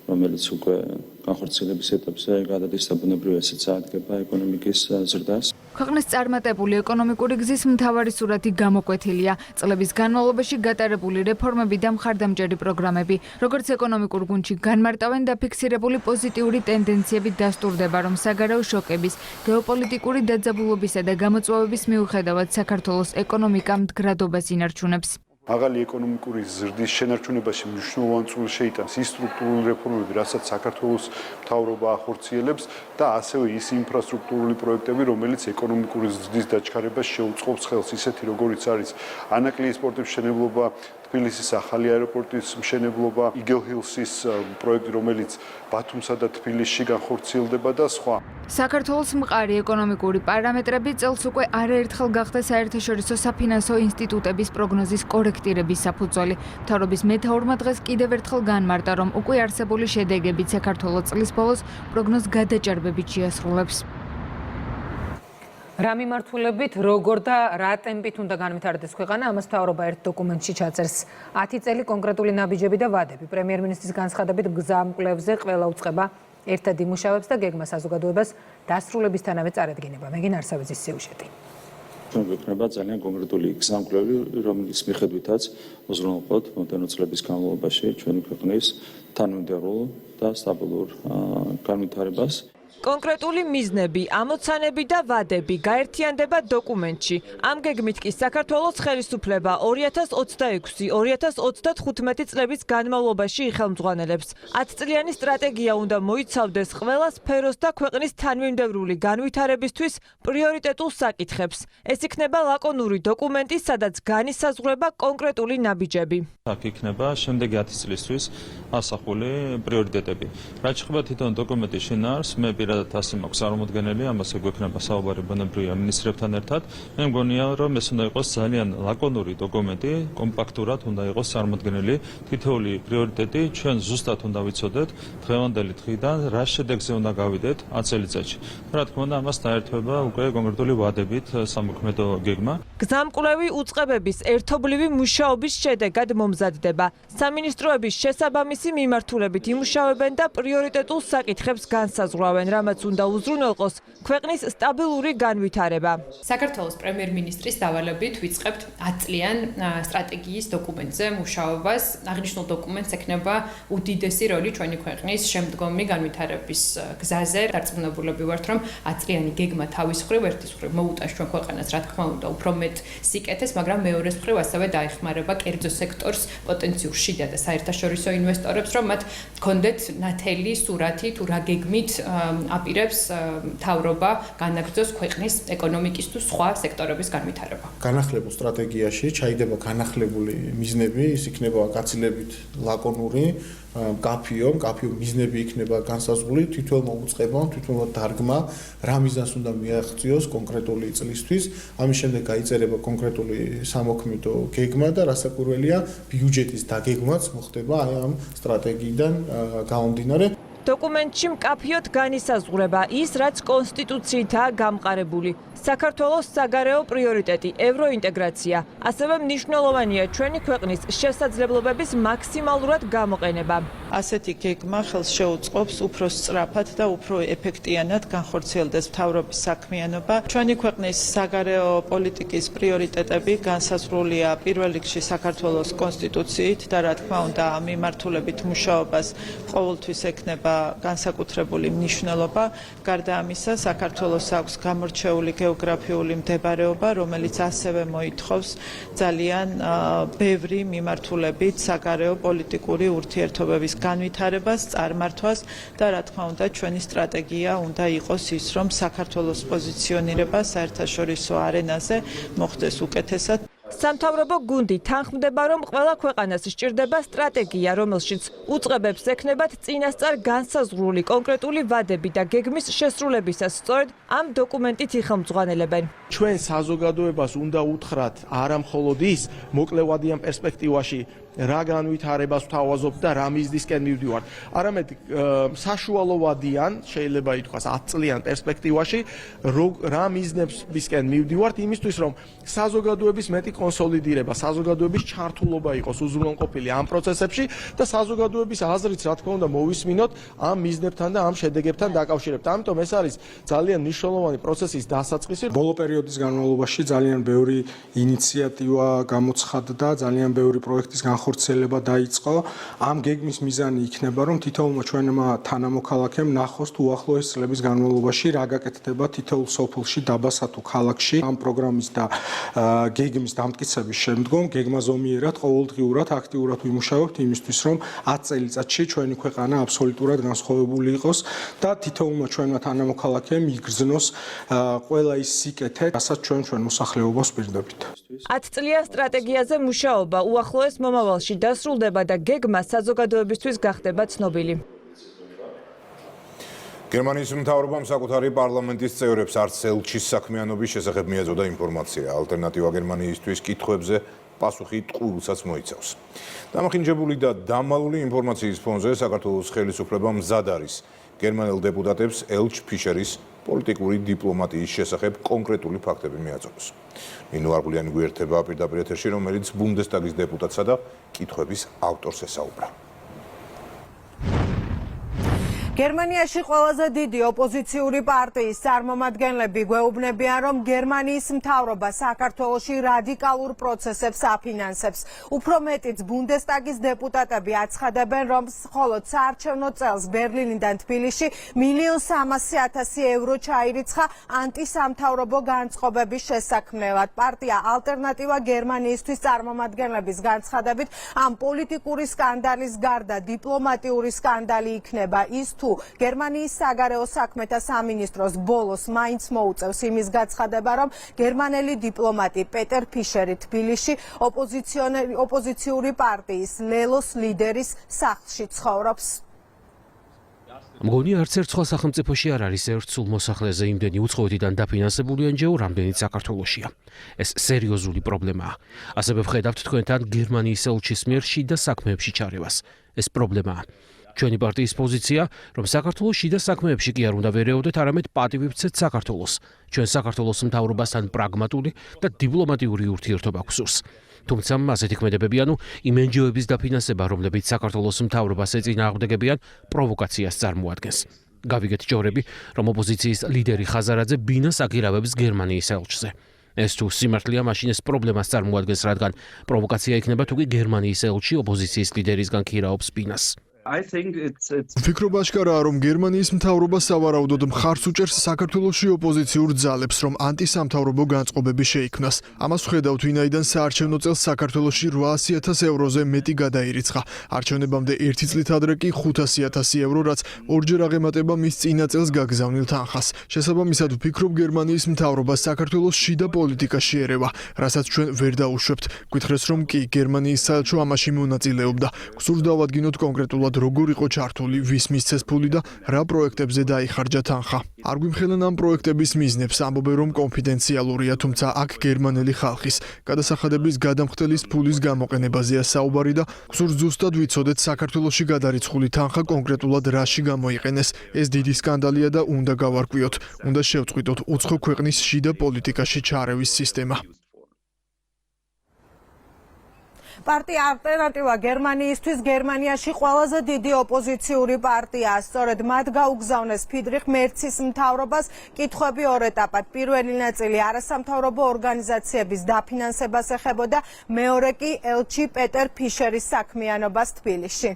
რომელიც უკვე განხორციელების ეტაპზე გადადის და ბუნებრივია ესეც წაადგება ეკონომიკის ზრდას. ქვეყნის წარმატებული ეკონომიკური გზის მთავარი სურათი გამოკვეთილია. წლების განმავლობაში გატარებული რეფორმები და მხარდამჭერი პროგრამები, როგორც ეკონომიკურ გუნდში განმარტავენ დაფიქსირებული პოზიტიური ტენდენციები დასტურდება, რომ საგარეო შოკების, გეოპოლიტიკური დაძაბულობისა და გამოწვევების მიუხედავად საქართველოს ეკონომიკა მდგრადობას ინარჩუნებს. მაღალი ეკონომიკური ზრდის შენარჩუნებაში მნიშვნელოვან წვლილს შეიტანს ის სტრუქტურული რეფორმები, რასაც საქართველოს მთავრობა ახორციელებს და ასევე ის ინფრასტრუქტურული პროექტები, რომელიც ეკონომიკური ზრდის დაჩქარებას შეუწყობს ხელს, ისეთი როგორიც არის ანაკლიის პორტის მშენებლობა, თბილისის ახალი აეროპორტის მშენებლობა, იგელჰილსის პროექტი, რომელიც ბათუმსა და თბილისში განხორციელდება და სხვა. საქართველოს მყარი ეკონომიკური პარამეტრები წელს უკვე არაერთხელ გახდა საერთაშორისო საფინანსო ინსტიტუტების პროგნოზის კორექტირების საფუძველი. მთავრობის მეთაურმა დღეს კიდევ ერთხელ განმარტა, რომ უკვე არსებული შედეგებით საქართველოს წლის ბოლოს პროგნოზ გადაჭარბებით შეასრულებს. რა მიმართულებით, როგორ და რა ტემპით უნდა განვითარდეს ქვეყანა, ამას მთავრობა ერთ დოკუმენტში ჩაწერს. 10 წელი კონკრეტული ნაბიჯები და ვადები. პრემიერ-მინისტრის განცხადებით გზამკვლევზე ყველა უწყება ერთად იმუშავებს და გეგმა საზოგადოებას დასრულებისთანავე წარადგინება. მეგინ არსავიძის სიუჟეტი. გვექნება ძალიან კონკრეტული გზამკვლევი, რომლის მიხედვითაც უზრუნველყოთ მომდევნო წლების განმავლობაში ჩვენი ქვეყნის თანმიმდევრულ და სტაბილურ განვითარებას. კონკრეტული მიზნები, ამოცანები და ვადები გაერთიანდება დოკუმენტში. ამ გეგმით კი საქართველოს ხელისუფლება 2026-2035 წლების განმავლობაში იხელმძღვანელებს. 10 წლიანი სტრატეგია უნდა მოიცავდეს ყველა სფეროს და ქვეყნის თანმიმდევრული განვითარებისთვის პრიორიტეტულ საკითხებს. ეს იქნება ლაკონური დოკუმენტი, სადაც განისაზღვრება კონკრეტული ნაბიჯები. აქ იქნება შემდეგი 10 წლისთვის ასახული პრიორიტეტები. რაც შეეხება თვითონ დოკუმენტის შინაარსს, მე პირადად ასე მაქვს წარმოდგენილი, ამაზე გვექნება საუბარი ბუნებრივია მინისტრებთან ერთად. მე მგონია, რომ ეს უნდა იყოს ძალიან ლაკონური დოკუმენტი, კომპაქტურად უნდა იყოს წარმოდგენილი თითოეული პრიორიტეტი, ჩვენ ზუსტად უნდა ვიცოდეთ დღევანდელი დღიდან რა შედეგზე უნდა გავიდეთ 10 წელიწადში. რა თქმა უნდა, ამას დაერთვება უკვე კონკრეტული ვადებით სამოქმედო გეგმა. გზამკვლევი უწყებების ერთობლივი მუშაობის შედეგად მომზადდება. სამინისტროების შესაბამისი მიმართულებით იმუშავებენ და პრიორიტეტულ საკითხებს განსაზღვრავენ, რამაც უნდა უზრუნველყოს ქვეყნის სტაბილური განვითარება. საქართველოს პრემიერ-მინისტრის დავალებით ვიწყებთ 10 წლიან სტრატეგიის დოკუმენტზე მუშაობას. აღნიშნულ დოკუმენტს ექნება უდიდესი როლი ჩვენი ქვეყნის შემდგომი განვითარების გზაზე. დარწმუნებულები ვართ, რომ 10 წლიანი გეგმა თავის მხრივ ერთის მხრივ მოუტანს ჩვენ ქვეყანას, რა თქმა უნდა, უფრო მეტ სიკეთეს, მაგრამ მეორეს მხრივ ასევე დაეხმარება კერძო სექტორს, პოტენციურ შიდა და საერთაშორისო ინვესტორებს, რომ მათ გქონდეთ ნათელი სურათი თუ რა გეგმით აპირებს მთავრობა განაგრძოს ქვეყნის ეკონომიკის თუ სხვა სექტორების განვითარება. განახლებულ სტრატეგიაში ჩაიდება განახლებული მიზნები, ის იქნება გაცილებით ლაკონური, კაფიო მიზნები იქნება განსაზღვრული თითოეულ მოუწყებამ, თითოეულ დარგმა, რა მიზანს უნდა მიაღწიოს კონკრეტული წლისთვის. ამის შემდეგ გაიწერება კონკრეტული სამოქმედო გეგმა და რასაკვირველია, ბიუჯეტის დაგეგმაც მოხდება აი ამ სტრატეგიიდან გამომდინარე. დოკუმენტში მკაფიოდ განისაზღვრება ის, რაც კონსტიტუციითაა გამყარებული. საქართველოს საგარეო პრიორიტეტი ევროინტეგრაცია, ასევე მნიშვნელოვანია ჩვენი ქვეყნის შესაძლებლობების მაქსიმალურად გამოყენება. ასეთი გეგმა ხელს შეუწყობს უფრო სწრაფად და უფრო ეფექტიანად განხორციელდეს მთავრობის საქმიანობა. ჩვენი ქვეყნის საგარეო პოლიტიკის პრიორიტეტები განსაზღვრულია პირველ რიგში საქართველოს კონსტიტუციით და რა თქმა უნდა მიმართულებით მუშაობას ყოველთვის ექნება განსაკუთრებული მნიშვნელობა. გარდა ამისა, საქართველოს აქვს გამორჩეული გეოგრაფიული მდებარეობა, რომელიც ასევე მოითხოვს ძალიან ბევრი მიმართულებით საგარეო პოლიტიკური ურთიერთობების განვითარებას, წარმართვას და რა თქმა უნდა ჩვენი სტრატეგია უნდა იყოს ის, რომ საქართველოს პოზიციონირება საერთაშორისო არენაზე მოხდეს უკეთესად. სამთავრობო გუნდი თანხმდება, რომ ყველა ქვეყანას სჭირდება სტრატეგია, რომელშიც უწყებებს ექნებათ წინასწარ განსაზღვრული კონკრეტული ვადები და გეგმის შესრულებისას სწორედ ამ დოკუმენტით იხელმძღვანელებენ. ჩვენ საზოგადოებას უნდა უთხრათ არა მხოლოდ ის მოკლევადიან პერსპექტივაში რა განვითარებას ვთავაზობთ და რა მიზნისკენ მივდივართ, არამედ საშუალოვადიან, შეიძლება ითქვას 10 წლიან პერსპექტივაში რა მიზნებისკენ მივდივართ იმისთვის, რომ საზოგადოების მეტი კონსოლიდირება, საზოგადოების ჩართულობა იყოს უზრუნველყოფილი ამ პროცესებში და საზოგადოების აზრიც რა თქმა უნდა მოვისმინოთ ამ მიზნებთან და ამ შედეგებთან დაკავშირებით. ამიტომ ეს არის ძალიან მნიშვნელოვანი პროცესის დასაწყისი. ბოლო პერიოდის განმავლობაში ძალიან ბევრი ინიციატივა გამოცხადდა, ძალიან ბევრი პროექტის განხორციელება დაიწყო. ამ გეგმის მიზანი იქნება, რომ თითოეულმა ჩვენმა თანამოქალაქემ ნახოს თუ უახლოეს წლების განმავლობაში რა გაკეთდება თითოეულ სოფელში, დაბასა თუ ქალაქში. ამ პროგრამის და გეგმის დამტკიცების შემდგომ გეგმაზომიერად ყოველდღიურად აქტიურად ვიმუშავებთ იმისთვის, რომ 10 წელიწადში ჩვენი ქვეყანა აბსოლუტურად განსხვავებული იყოს და თითოეულმა ჩვენმა თანამოქალაქემ იგრძნოს ყველა ის სიკეთე, რასაც ჩვენ მოსახლეობას ვპირდებით. 10 წლიან სტრატეგიაზე მუშაობა უახლოეს მომავალში დასრულდება და გეგმა საზოგადოებისთვის გახდება ცნობილი. გერმანიის მთავრობამ საკუთარი პარლამენტის წევრებს არც ელჩის საქმიანობის შესახებ მიაწოდა ინფორმაცია. ალტერნატივა გერმანიისთვის კითხვებზე პასუხი ტყუილსაც მოიცავს. დამახინჯებული და დამალული ინფორმაციის ფონზე საქართველოს ხელისუფლება მზად არის გერმანელ დეპუტატებს ელჩ ფიშერის პოლიტიკური დიპლომატიის შესახებ კონკრეტული ფაქტები მიაწოდოს. ნინო არგულიანი გვერდება პირდაპირ ეთერში, რომელიც ბუნდესტაგის დეპუტატსა და კითხვების ავტორს ესაუბრა. გერმანიაში ყველაზე დიდი ოპოზიციური პარტიის წარმომადგენლები გვეუბნებიან, რომ გერმანიის მთავრობა საქართველოში რადიკალურ პროცესებს აფინანსებს. უფრო მეტიც ბუნდესტაგის დეპუტატები აცხადებენ, რომ მხოლოდ საარჩევნო წელს ბერლინიდან თბილისში 1.300.000 ევრო ჩაირიცხა ანტისამთავრობო განწყობების შესაქმნელად. პარტია ალტერნატივა გერმანიისთვის წარმომადგენლების განცხადებით, ამ პოლიტიკური სკანდალის გარდა დიპლომატიური სკანდალი იქნება ის, გერმანიის საგარეო საქმეთა სამინისტროს ბოლოს მაინც მოუწევს იმის გაცხადება, რომ გერმანელი დიპლომატი პეტერ ფიშერი თბილისში ოპოზიციური პარტიის ლელოს ლიდერის სახლში ცხოვრობს. მგონი არც ერთ სხვა სახელმწიფოში არ არის ერთ სულ მოსახლეზე იმდენი უცხოეთიდან დაფინანსებული NGO, რამდენიც საქართველოშია. ეს სერიოზული პრობლემაა. ასევე ვხედავთ თქვენთან გერმანიის ელჩის მიერ შიდა საქმეებში ჩარევას. ეს პრობლემაა. ჩვენი პარტიის პოზიცია, რომ საქართველოს შიდა საქმეებში კი არ უნდა ვერეოდეთ, არამედ პატივი ვცეთ საქართველოს. ჩვენ საქართველოს მთავრობასთან პრაგმატული და დიპლომატიური ურთიერთობა გვსურს. თუმცა ასეთი ქმედებები, იმ NGO-ების დაფინანსება, რომლებიც საქართველოს მთავრობას ეწინააღმდეგებიან, პროვოკაციას წარმოადგენს. გავიგეთ ჯორები, რომ ოპოზიციის ლიდერი ხაზარაძე ბინას აკირავებს გერმანიის ელჩზე. ეს თუ სიმართლეა, მაშინ ეს პრობლემას წარმოადგენს, რადგან პროვოკაცია იქნება თუ კი გერმანიის ელჩი ოპოზიციის ლიდერისგან ქირაობს ბინას. ვფიქრობ აშკარაა, რომ გერმანიის მთავრობა სავარაუდოდ მხარს უჭერს საქართველოში ოპოზიციურ ძალებს, რომ ანტისამთავრობო განწყობები შეიქმნას. ამას ვხედავთ, ვინაიდან საარჩევნო წელს საქართველოში 800.000 ევროზე მეტი გადაირიცხა. არჩევნებამდე 1 წლით ადრე კი 500.000 ევრო, რაც ორჯერ აღემატება მის წინა წელს გაგზავნილ თანხას. შესაბამისად, ვფიქრობ, გერმანიის მთავრობა საქართველოს შიდა პოლიტიკაში ერევა, რასაც ჩვენ ვერ დაუშვებთ. გითხრეს, რომ კი გერმანიის საელჩო ამაში მონაწილეობდა. გსურს დავადგინოთ კონკრეტულად მიუხედავად როგორ იყო ჩართული, ვის მისცეს ფული და რა პროექტებზე დაიხარჯა თანხა. არ გვიმხელენ ამ პროექტების მიზნებს, ამბობენ რომ კონფიდენციალურია, თუმცა აქ გერმანელი ხალხის გადასახადების გადამხდელის ფულის გამოყენებაზეა საუბარი და გსურს ზუსტად ვიცოდეთ საქართველოში გადარიცხული თანხა კონკრეტულად რაში გამოიყენეს. ეს დიდი სკანდალია და უნდა გავარკვიოთ, უნდა შევწყვიტოთ უცხო ქვეყნის შიდა პოლიტიკაში ჩარევის სისტემა. პარტია ალტერნატივა გერმანიისთვის გერმანიაში ყველაზე დიდი ოპოზიციური პარტიაა. სწორედ მათ გაუგზავნეს ფიდრიხ მერცის მთავრობას კითხვები ორ ეტაპად. პირველი ნაწილი არასამთავრობო ორგანიზაციების დაფინანსებას ეხებოდა, მეორე კი ელჩი პეტერ ფიშერის საქმიანობას თბილისში.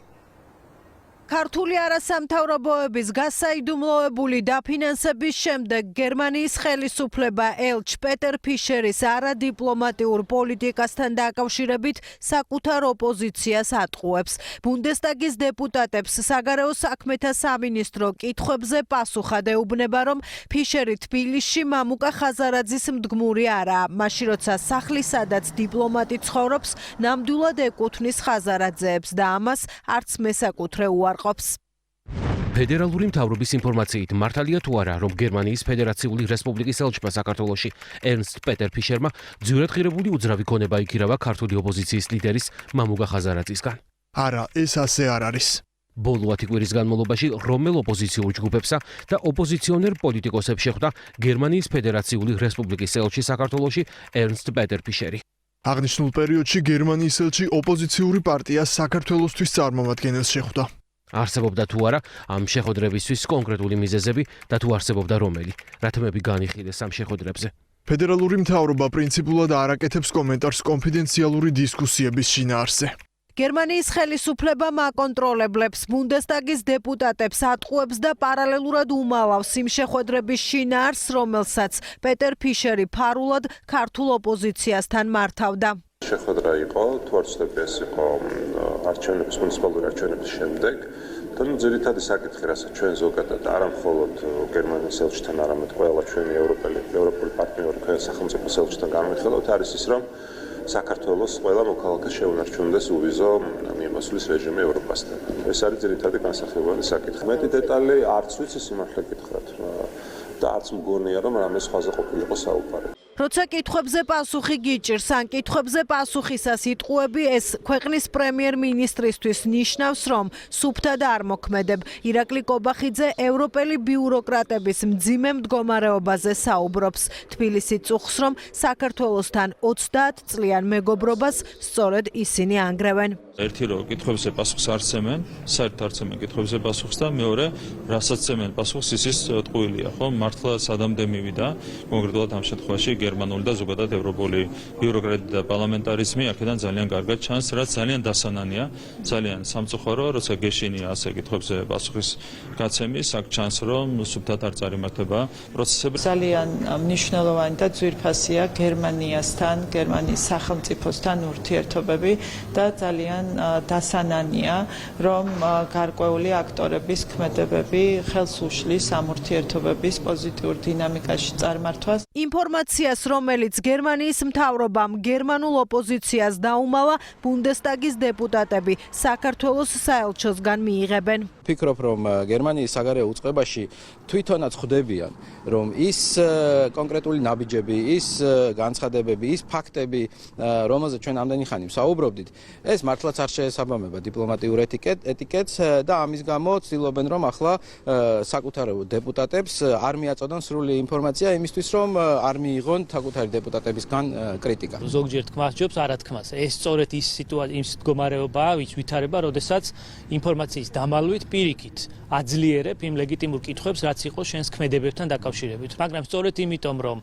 ქართული არასამთავრობოების გასაიდუმლოებული დაფინანსების შემდეგ გერმანიის ხელისუფლება ელჩ პეტერ ფიშერის არადიპლომატიურ პოლიტიკასთან დაკავშირებით საკუთარ ოპოზიციას ატყუებს. ბუნდესტაგის დეპუტატებს საგარეო საქმეთა სამინისტრო კითხვებზე პასუხად ეუბნება, რომ ფიშერი თბილისში მამუკა ხაზარაძის მდგმური არაა, მაშინ როცა სახლი, სადაც დიპლომატი ცხოვრობს, ნამდვილად ეკუთვნის ხაზარაძეებს და ამას არც მესაკუთრე უარყოფს. ფედერალური მთავრობის ინფორმაციით მართალია თუ არა, რომ გერმანიის ფედერაციული რესპუბლიკის ელჩმა საქართველოში ერნსტ პეტერ ფიშერმა ძვირად ღირებული უძრავი ქონება იქირავა ქართული ოპოზიციის ლიდერის მამუკა ხაზარაძისგან? არა, ეს ასე არ არის. ბოლო 10 კვირის განმავლობაში რომელ ოპოზიციურ ჯგუფებსა და ოპოზიციონერ პოლიტიკოსებს შეხვდა გერმანიის ფედერაციული რესპუბლიკის ელჩი საქართველოში ერნსტ პეტერ ფიშერი. აღნიშნულ პერიოდში გერმანიის ელჩი ოპოზიციური პარტიას საქართველოსთვის წარმომადგენელს შეხვდა. არსებობდა თუ არა ამ შეხვედრებისთვის კონკრეტული მიზეზები და თუ არსებობდა რომელი, რა თემები განიხილეს ამ შეხვედრებზე? ფედერალური მთავრობა პრინციპულად არ აკეთებს კომენტარს კონფიდენციალური დისკუსიების შინაარსზე. გერმანიის ხელისუფლება მაკონტროლებლებს ბუნდესტაგის დეპუტატებს ატყუებს და პარალელურად უმალავს იმ შეხვედრების შინაარსს, რომელსაც პეტერ ფიშერი ფარულად ქართულ ოპოზიციასთან მართავდა. შეხვედრა იყო, თუ არ ვცდები, ეს იყო არჩევნების, მუნიციპალური არჩევნების შემდეგ. და ძირითადი საკითხი, რასაც ჩვენ ზოგადად არა მხოლოდ გერმანიის ელჩთან, არამედ ყველა ჩვენი ევროპული პარტნიორი სახელმწიფოს ელჩთან განვიხილავთ, არის ის, რომ საქართველოს ყველა მოქალაქეს შეუნარჩუნდეს უვიზო მიემოსვლის რეჟიმი ევროპასთან. ეს არის ძირითადი განსახილველი საკითხი. მეტი დეტალი არც ვიცი სიმართლე გითხრათ და არც მგონია, რომ რამე სხვაზე ყოფილიყო საუბარი. როცა კითხვებზე პასუხი გიჭირს, ან კითხვებზე პასუხისას იტყუები, ეს ქვეყნის პრემიერ-მინისტრისთვის ნიშნავს, რომ სუფთად არ მოქმედებ. ირაკლი კობახიძე ევროპელი ბიუროკრატების მძიმე მდგომარეობაზე საუბრობს. თბილისი წუხს, რომ საქართველოსთან 30 წლიან მეგობრობას სწორედ ისინი ანგრევენ. ერთი რომ კითხვებზე პასუხს არ ცემენ, საერთოდ არ ცემენ კითხვებზე პასუხს და მეორე, რასაც ცემენ პასუხს, ის ტყუილია, ხო? მართლა სადამდე მივიდა, კონკრეტულად ამ შემთხვევაში გერმანული და ზოგადად ევროპული ბიუროკრატია და პარლამენტარიზმი აქედან ძალიან კარგად ჩანს, რაც ძალიან დასანანია, ძალიან სამწუხარო, როცა გეშინია ასე კითხვებზე პასუხის გაცემის, აქ ჩანს, რომ სუფთად არ წარიმართება პროცესები. ძალიან მნიშვნელოვანი და ძვირფასია გერმანიასთან, გერმანიის სახელმწიფოსთან ურთიერთობები და ძალიან დასანანია, რომ გარკვეული აქტორების ქმედებები ხელს უშლის ამ ურთიერთობების პოზიტიურ დინამიკაში წარმართვას. ინფორმაციას, რომელიც გერმანიის მთავრობამ გერმანულ ოპოზიციას დაუმალა, ბუნდესტაგის დეპუტატები საქართველოს საელჩოსგან მიიღებენ. ვფიქრობ, რომ გერმანიის საგარეო უწყებაში თვითონაც ხვდებიან, რომ ის კონკრეტული ნაბიჯები, ის განცხადებები, ის ფაქტები, რომელზეც ჩვენ ამდენი ხანი ვსაუბრობდით, ეს მართლაც არ შეესაბამება დიპლომატიურ ეტიკეტს და ამის გამო ცდილობენ, რომ ახლა საკუთარ დეპუტატებს არ მიაწოდონ სრული ინფორმაცია იმისთვის, რომ არ მიიღონ საკუთარი დეპუტატებისგან კრიტიკა. ზოგჯერ თქმას ჯობს, არა თქმას. ეს სწორედ ის მდგომარეობაა, ვინც ვითარება, როდესაც ინფორმაციის დამალვით პირიქით აძლიერებ იმ ლეგიტიმურ კითხვებს, რაც იყო შენს ქმედებებთან დაკავშირებით. მაგრამ სწორედ იმიტომ, რომ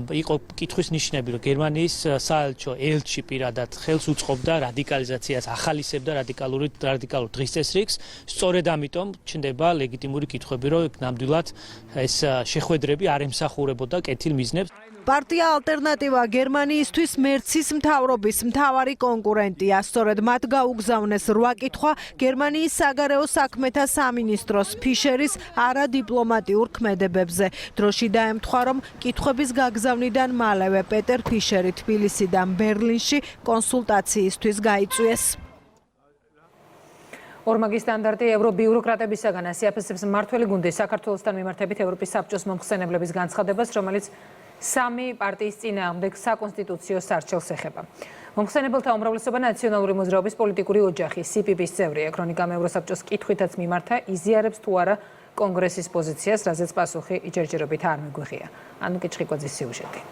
იყო კითხვის ნიშნები, რომ გერმანიის საელჩო ელჩი პირადად ხელს უწყობდა რადიკალიზაციას, ახალისებდა რადიკალურ დღის წესრიგს, სწორედ ამიტომ ჩნდება ლეგიტიმური კითხვები, რომ ნამდვილად ეს შეხვედრები არ ემსახურებოდა კეთილ მიზნებს. პარტია ალტერნატივა გერმანიისთვის მერცის მთავრობის მთავარი კონკურენტია. სწორედ მათ გაუგზავნეს 8 კითხვა გერმანიის საგარეო საქმეთა სამინისტროს ფიშერის არადიპლომატიურ ქმედებებზე. დროში დაემთხვა, რომ კითხვების გაგზავნიდან მალევე პეტერ ფიშერი თბილისიდან ბერლინში კონსულტაციისთვის გაიწვიეს. ორმაგი სტანდარტი ევრობიუროკრატებისაგან ასიაფასებს მმართველი გუნდის საქართველოსთან მიმართებით ევროპის საბჭოს მომხსენებლების განცხადებას, რომელიც 3 პარტიის წინააღმდეგ საკონსტიტუციო სარჩელს ეხება. მომხსენებელთა უმრავლესობა ნაციონალური მოძრაობის პოლიტიკური ოჯახი CPP-ის წევრია. ქრონიკამ ევროსაბჭოს კითხვითაც მიმართა, იზიარებს თუ არა კონგრესის პოზიციას, რაზეც პასუხი ჯერჯერობით არ მიგვიღია. ანუკე ჩხიკვაძის სიუჟეტი.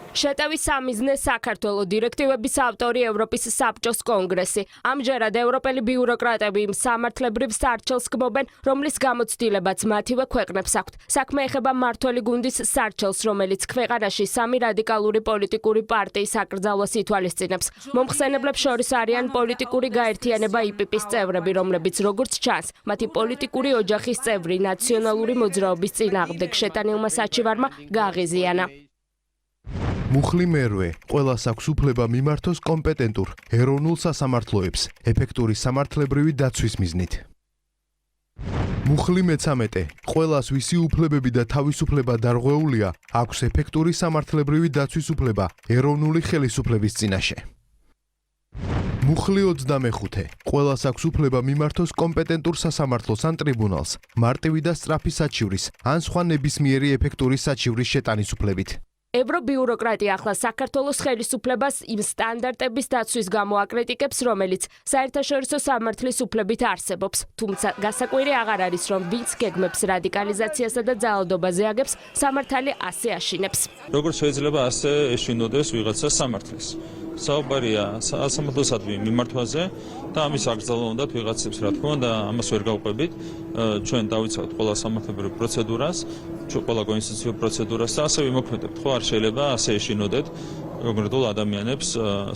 შეტევის სამიზნე საქართველოს დირექტივების ავტორი ევროპის საბჭოს კონგრესი. ამჯერად ევროპელი ბიუროკრატები იმ სამართლებრივ სარჩელს გმობენ, რომლის გამოცდილებაც მათივე ქვეყნებს აქვთ. საქმე ეხება მმართველი გუნდის სარჩელს, რომელიც ქვეყანაში 3 რადიკალური პოლიტიკური პარტიის აკრძალვას ითვალისწინებს. მომხსენებლებს შორის არიან პოლიტიკური გაერთიანება IPP-ის წევრები, რომლებიც როგორც ჩანს, მათი პოლიტიკური ოჯახის წევრი ნაციონალური მოძრაობის წინააღმდეგ შეტანილმა საჩივარმა გააღიზიანა. მუხლი მერვე, ყველას აქვს უფლება მიმართოს კომპეტენტურ ეროვნულ სასამართლოებს, ეფექტური სამართლებრივი დაცვის მიზნით. მუხლი მე-13, ყველას ვისი უფლებები და თავისუფლება დარღვეულია, აქვს ეფექტური სამართლებრივი დაცვის უფლება ეროვნული ხელისუფლების წინაშე. მუხლი 25, ყველას აქვს უფლება მიმართოს კომპეტენტურ სასამართლოს ან ტრიბუნალს, მარტივი და სწრაფი საჩივრის, ან სხვა ნებისმიერი ეფექტური საჩივრის შეტანის უფლებით. ევრობიუროკრატია ახლა საქართველოს ხელისუფლებას იმ სტანდარტების დაცვის გამო აკრიტიკებს, რომელიც საერთაშორისო სამართლის უფლებით არსებობს. თუმცა გასაკვირი აღარ არის, რომ ვინც გეგმებს რადიკალიზაციასა და ძალადობაზე აგებს, სამართალი ასე აშინებს. როგორც შეიძლება ასე ეშინოდეს ვიღაცა სამართლის. საუბარია სასამართლოსადმი მიმართვაზე და ამის აკრძალვა უნდათ ვიღაცებს, რა თქმა უნდა, ამას ვერ გავყვებით. ჩვენ დავიცავთ ყველა სამართლებრივ პროცედურას, ყველა კონსტიტუციურ პროცედურას და ასე ვიმოქმედებთ. ხო არ შეიძლება ასე ეშინოდეთ კონკრეტულ ადამიანებს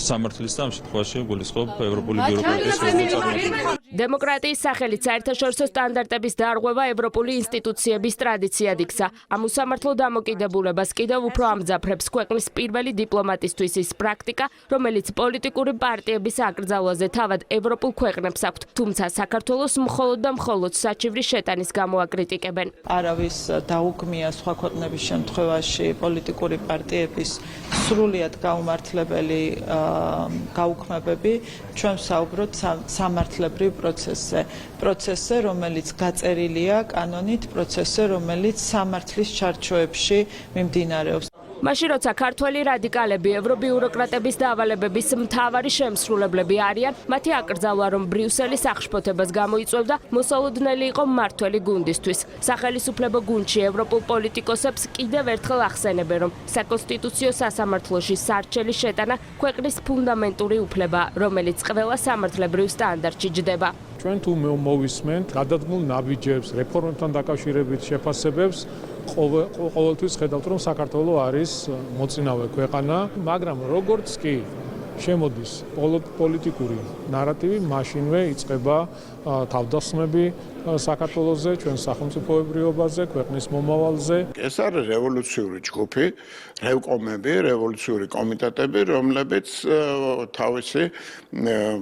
სამართლის და ამ შემთხვევაში გულისხმობ ევროპული ბიუროკრატიის ხელმძღვანელობას. დემოკრატიის სახელით საერთაშორისო სტანდარტების დარღვევა ევროპული ინსტიტუციების ტრადიციად იქცა. ამ უსამართლო დამოკიდებულებას კიდევ უფრო ამძაფრებს ქვეყნის პირველი დიპლომატისთვის ის პრაქტიკა, რომელიც პოლიტიკური პარტიების აკრძალვაზე თავად ევროპულ ქვეყნებს აქვთ, თუმცა საქართველოს მხოლოდ და მხოლოდ საჩივრის შეტანის გამო აკრიტიკებენ. არავის დაუგმია სხვა ქვეყნების შემთხვევაში პოლიტიკური პარტიების სრულიად გაუმართლებელი გაუქმებები, ჩვენ ვსაუბრობთ სამართლებრივ პროცესზე, რომელიც გაწერილია კანონით, პროცესზე, რომელიც სამართლის ჩარჩოებში მიმდინარეობს. მაშინ როცა ქართველი რადიკალები ევრობიუროკრატების დავალებების მთავარი შემსრულებლები არიან, მათი აკრძალვა რომ ბრიუსელის აღშფოთებას გამოიწვევდა, მოსალოდნელი იყო მმართველი გუნდისთვის. სახელისუფლებო გუნდში ევროპულ პოლიტიკოსებს კიდევ ერთხელ ახსენებენ, რომ საკონსტიტუციო სასამართლოში სარჩელის შეტანა ქვეყნის ფუნდამენტური უფლებაა, რომელიც ყველა სამართლებრივ სტანდარტში ჯდება. ჩვენ თუ მოვისმენთ გადადგმულ ნაბიჯებს, რეფორმებთან დაკავშირებით შეფასებებს, ყოველთვის ხედავთ, რომ საქართველო არის მოწინავე ქვეყანა, მაგრამ როგორც კი შემოდის პოლიტიკური ნარატივი, მაშინვე იწყება თავდასხმები საქართველოზე, ჩვენ სახელმწიფოებრიობაზე, ქვეყნის მომავალზე. ეს არის რევოლუციური ჯგუფი, რევკომები, რევოლუციური კომიტეტები, რომლებიც თავისი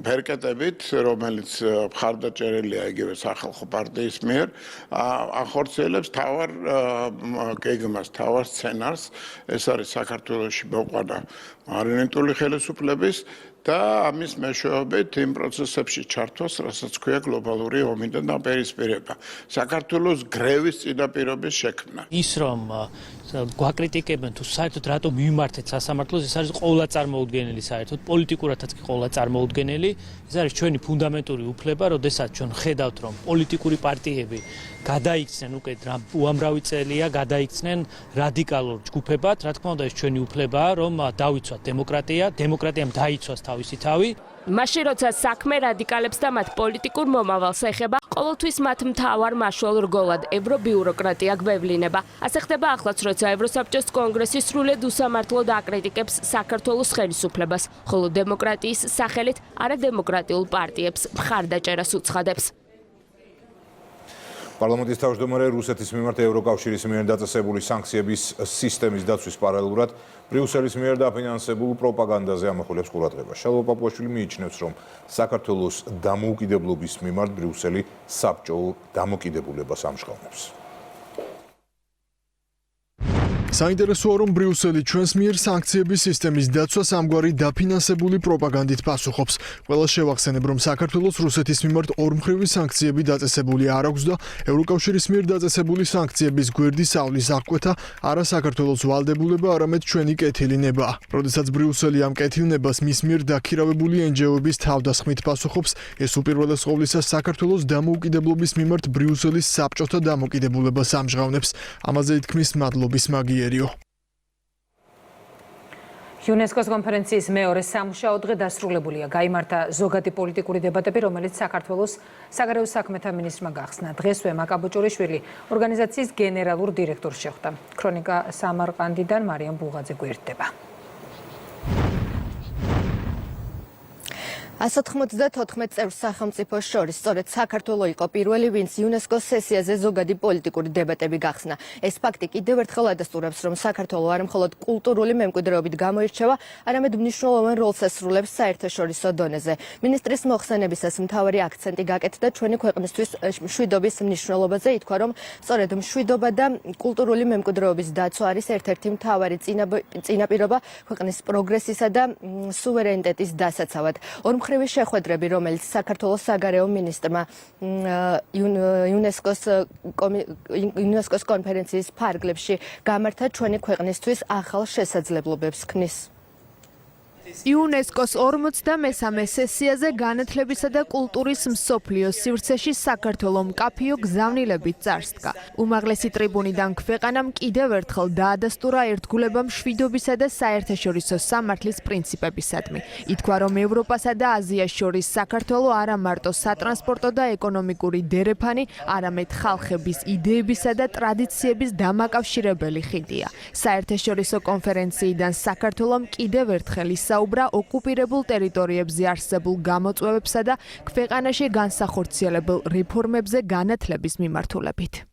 ფერკეტებით, რომელიც მხარდაჭერილია იგივე სახალხო პარტიის მიერ, ახორციელებს თავარ გეგმას, თავარ სცენარს. ეს არის საქართველოში მოყვანა მარიონეტული ხელისუფლების და ამის მეშვეობით იმ პროცესებში ჩართვას, რასაც ქვია გლობალური ომი და დაპირისპირება. საქართველოს გრევის წინაპირობის შექმნა. ის რომ გვაკრიტიკებენ თუ საერთოდ რატომ მიმართეთ სასამართლოს, ეს არის ყოვლა წარმოუდგენელი საერთოდ პოლიტიკურადაც კი ყოვლა წარმოუდგენელი. ეს არის ჩვენი ფუნდამენტური უფლება, როდესაც ჩვენ ხედავთ, რომ პოლიტიკური პარტიები გადაიქცნენ უკვე უამრავი წელია, გადაიქცნენ რადიკალურ ჯგუფებად. რა თქმა უნდა, ეს ჩვენი უფლებაა, რომ დავიცვათ დემოკრატია, დემოკრატიამ დაიცვას თავისი თავი. მაშინ როცა საქმე რადიკალებს და მათ პოლიტიკურ მომავალს ეხება, ყოველთვის მათ მთავარ მაშვალ რგოლად ევრობიუროკრატია გვევლინება. ასე ხდება ახლაც, როცა ევროსაბჭოს კონგრესი სრულად უსამართლოდ აკრიტიკებს საქართველოს ხელისუფლებას, ხოლო დემოკრატიის სახელით არადემოკრატიულ პარტიებს მხარდაჭერას უცხადებს. პარლამენტის თავმჯდომარე რუსეთის მიმართ ევროკავშირის მიერ დაწესებული სანქციების სისტემის დაცვის პარალელურად ბრიუსელის მიერ დაფინანსებულ პროპაგანდაზე ამახვილებს ყურადღება. შალვა პაპუაშვილი მიიჩნევს, რომ საქართველოს დამოუკიდებლობის მიმართ ბრიუსელი საბჭოურ დამოკიდებულებას ამჟღავნებს. საინტერესოა, რომ ბრიუსელი ჩვენს მიერ სანქციების სისტემის დაცვას ამგვარი დაფინანსებული პროპაგანდით პასუხობს. ყველა შევახსენებ, რომ საქართველოს რუსეთის მიმართ ორმხრივი სანქციები დაწესებული არ აქვს და ევროკავშირის მიერ დაწესებული სანქციების გვერდის ავლის აღკვეთა არა საქართველოს ვალდებულება, არამედ ჩვენი კეთილინებაა. როდესაც ბრიუსელი ამ კეთილნებას მის მიერ დაქირავებული NGO-ების თავდასხმით პასუხობს, ეს უპირველეს ყოვლისა საქართველოს დამოუკიდებლობის მიმართ ბრიუსელის საბჭოთა დამოკიდებულებას ამჟღავნებს. ამაზე ითქმის მადლობის მაგიერიო. იუნესკოს კონფერენციის მეორე სამუშაო დღე დასრულებულია. გაიმართა ზოგადი პოლიტიკური დებატები, რომელიც საქართველოს საგარეო საქმეთა მინისტრმა გახსნა. დღესვე მაკაბოჭურიშვილი ორგანიზაციის გენერალურ დირექტორს შეხვდა. ქრონიკა სამარყანდიდან მარიამ ბუღაძე გვერდება. 194 წევრ სახელმწიფოს შორის სწორედ საქართველო იყო პირველი, ვინც იუნესკოს სესიაზე ზოგადი პოლიტიკური დებატები გახსნა. ეს ფაქტი კიდევ ერთხელ ადასტურებს, რომ საქართველო არ მხოლოდ კულტურული მემკვიდრეობით გამოირჩევა, არამედ მნიშვნელოვან როლს ასრულებს საერთაშორისო დონეზე. მინისტრის მოხსენებისას მთავარი აქცენტი გაკეთდა ჩვენი ქვეყნისთვის მშვიდობის მნიშვნელობაზე. ითქვა, რომ სწორედ მშვიდობა და კულტურული მემკვიდრეობის დაცვა არის ერთ-ერთი მთავარი წინაპირობა ქვეყნის პროგრესისა და სუვერენიტეტის დასაცავად. ორმხრივი შეხვედრები, რომელიც საქართველოს საგარეო მინისტრმა იუნესკოს კონფერენციის ფარგლებში გამართა, ჩვენი ქვეყნისთვის ახალ შესაძლებლობებს ქმნის. იუნესკოს 43-მე სესიაზე განათლებისა და კულტურის მსოფლიო სივრცეში საქართველო მკაფიო გზავნილებით წარსდგა. უმაღლესი ტრიბუნიდან ქვეყანამ კიდევ ერთხელ დაადასტურა ერთგულება მშვიდობისა და საერთაშორისო სამართლის პრინციპებისადმი. ითქვა, რომ ევროპასა და აზიას შორის საქართველო არა მარტო სატრანსპორტო და ეკონომიკური დერეფანი, არამედ ხალხების იდეებისა და ტრადიციების დამაკავშირებელი ხიდია. საერთაშორისო კონფერენციიდან საქართველომ კიდევ ერთხელ საუბრა ოკუპირებულ ტერიტორიებზე არსებულ გამოწვევებსა და ქვეყანაში განსახორციელებულ რეფორმებზე განათლების მიმართულებით.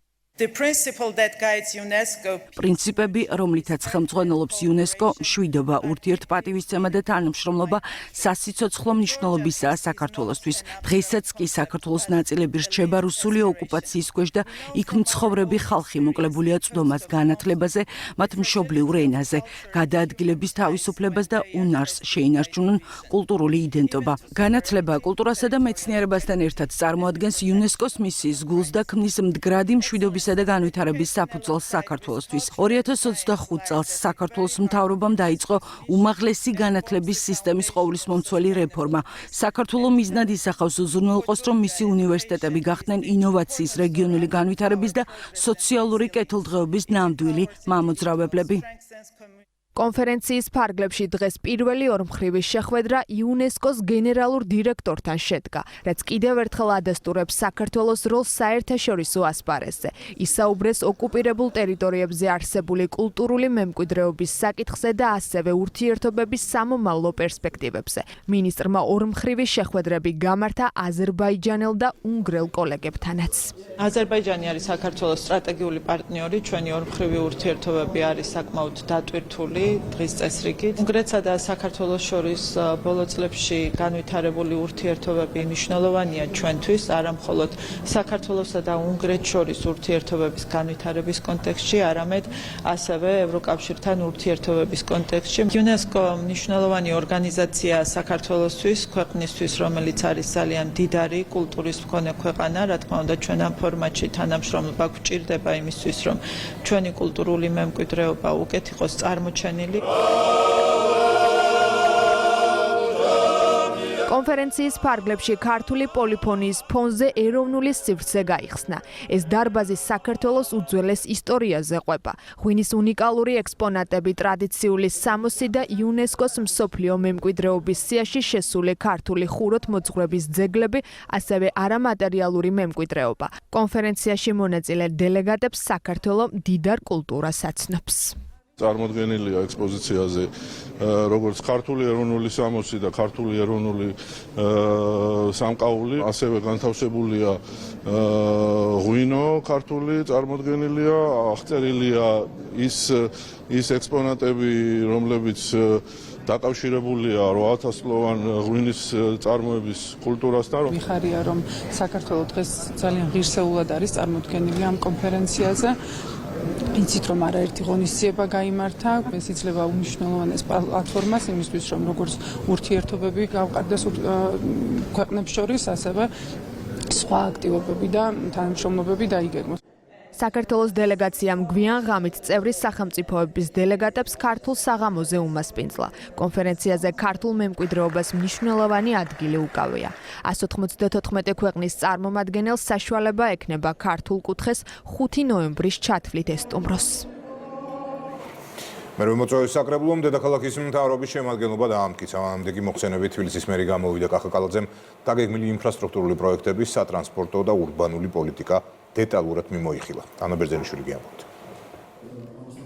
პრინციპები, რომლითაც ხელმძღვანელობს იუნესკო, მშვიდობა, ურთიერთპატივისცემა და თანამშრომლობა სასიცოცხლო მნიშვნელობისაა საქართველოსთვის. დღესაც კი საქართველოს ნაწილები რჩება რუსული ოკუპაციის ქვეშ და იქ მცხოვრები ხალხი მოკლებულია წვდომას განათლებაზე, მათ მშობლიურ ენაზე, გადაადგილების თავისუფლებას და უნარს შეინარჩუნონ კულტურული იდენტობა. განათლება კულტურასა და მეცნიერებასთან ერთად წარმოადგენს იუნესკოს მისიის გულს და ქმნის მდგრადი მშვიდობის და განვითარების საფუძველს საქართველოსთვის. 2025 წელს საქართველოს მთავრობამ დაიწყო უმაღლესი განათლების სისტემის ყოვლისმომცველი რეფორმა. საქართველო მიზნად ისახავს უზრუნველყოს, რომ მისი უნივერსიტეტები გახდნენ ინოვაციის, რეგიონული განვითარების და სოციალური კეთილდღეობის ნამდვილი მამოძრავებლები. კონფერენციის ფარგლებში დღეს პირველი ორმხრივი შეხვედრა იუნესკოს გენერალურ დირექტორთან შედგა, რაც კიდევ ერთხელ ადასტურებს საქართველოს როლს საერთაშორისო ასპარეზზე. ისაუბრეს ოკუპირებულ ტერიტორიებზე არსებული კულტურული მემკვიდრეობის საკითხზე და ასევე ურთიერთობების სამომავლო პერსპექტივებზე. მინისტრმა ორმხრივი შეხვედრები გამართა აზერბაიჯანელ და უნგრელ კოლეგებთანაც. აზერბაიჯანი არის საქართველოს სტრატეგიული პარტნიორი, ჩვენი ორმხრივი ურთიერთობები არის საკმაოდ დატვირთული დღის წესრიგით. უნგრეთსა და საქართველოს შორის ბოლო წლებში განვითარებული ურთიერთობები მნიშვნელოვანია ჩვენთვის, არა მხოლოდ საქართველოსა და უნგრეთს შორის ურთიერთობების განვითარების კონტექსტში, არამედ ასევე ევროკავშირთან ურთიერთობების კონტექსტში. იუნესკო მნიშვნელოვანი ორგანიზაცია საქართველოსთვის, ქვეყნისთვის, რომელიც არის ძალიან დიდარი კულტურის მქონე ქვეყანა, რა თქმა უნდა, ჩვენ ამ ფორმატში თანამშრომლობა გვჭირდება იმისთვის, რომ ჩვენი კულტურული მემკვიდრეობა უკეთ იყოს წარმოჩენილი. კონფერენციის ფარგლებში ქართული პოლიფონიის ფონზე ეროვნული სივრცე გაიხსნა. ეს დარბაზი საქართველოს უძველეს ისტორიაზე ყვება. ღვინის უნიკალური ექსპონატები, ტრადიციული სამოსი და იუნესკოს მსოფლიო მემკვიდრეობის სიაში შესული ქართული ხუროთმოძღვრების ძეგლები, ასევე არამატერიალური მემკვიდრეობა. კონფერენციაში მონაწილე დელეგატებს საქართველო მდიდარ კულტურას აცნობს. წარმოდგენილია ექსპოზიციაზე როგორც ქართული ეროვნული სამოსი და ქართული ეროვნული სამკაული, ასევე განთავსებულია ღვინო ქართული წარმოდგენილია, აღწერილია ის ექსპონატები, რომლებიც დაკავშირებულია 8000 წლოვან ღვინის წარმოების კულტურასთან. მიხარია, რომ საქართველო დღეს ძალიან ღირსეულად არის წარმოდგენილი ამ კონფერენციაზე. იცით რომ არაერთი ღონისძიება გაიმართა, ეს იძლევა უმნიშვნელოვანეს პლატფორმას იმისთვის, რომ როგორც ურთიერთობები გავყარდეს ქვეყნებს შორის, ასევე სხვა აქტივობები და თანამშრომლობები დაიგეგმოს. საქართველოს დელეგაციამ გვიან ღამით წევრი სახელმწიფოების დელეგატებს ქართულ საღამოზე უმასპინძლა. კონფერენციაზე ქართულ მემკვიდრეობას მნიშვნელოვანი ადგილი უკავია. 194 ქვეყნის წარმომადგენელს საშუალება ექნება ქართულ კუთხეს 5 ნოემბრის ჩათვლით ესტუმროს. მერვე მოწვევის საკრებულომ დედაქალაქის მთავრობის შემადგენლობა დაამტკიცა. მანამდე კი მოხსენებით თბილისის მერი გამოვიდა კახაკალაძემ დაგეგმილი ინფრასტრუქტურული პროექტების, სატრანსპორტო და ურბანული პოლიტიკა დეტალურად მიმოიხილა. ანა ბერძენიშვილი გიამბობთ.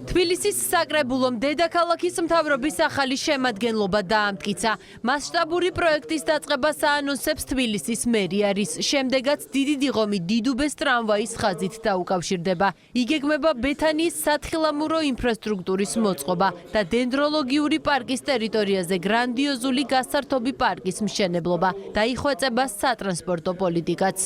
თბილისის საკრებულომ დედაქალაქის მთავრობის ახალი შემადგენლობა დაამტკიცა. მასშტაბური პროექტის დაწყებას აანონსებს თბილისის მერია, რის შემდეგაც დიდი დიღომი დიდუბეს ტრამვაის ხაზით დაუკავშირდება. იგეგმება ბეთანიის სათხილამურო ინფრასტრუქტურის მოწყობა და დენდროლოგიური პარკის ტერიტორიაზე გრანდიოზული გასართობი პარკის მშენებლობა. დაიხვეწება სატრანსპორტო პოლიტიკაც.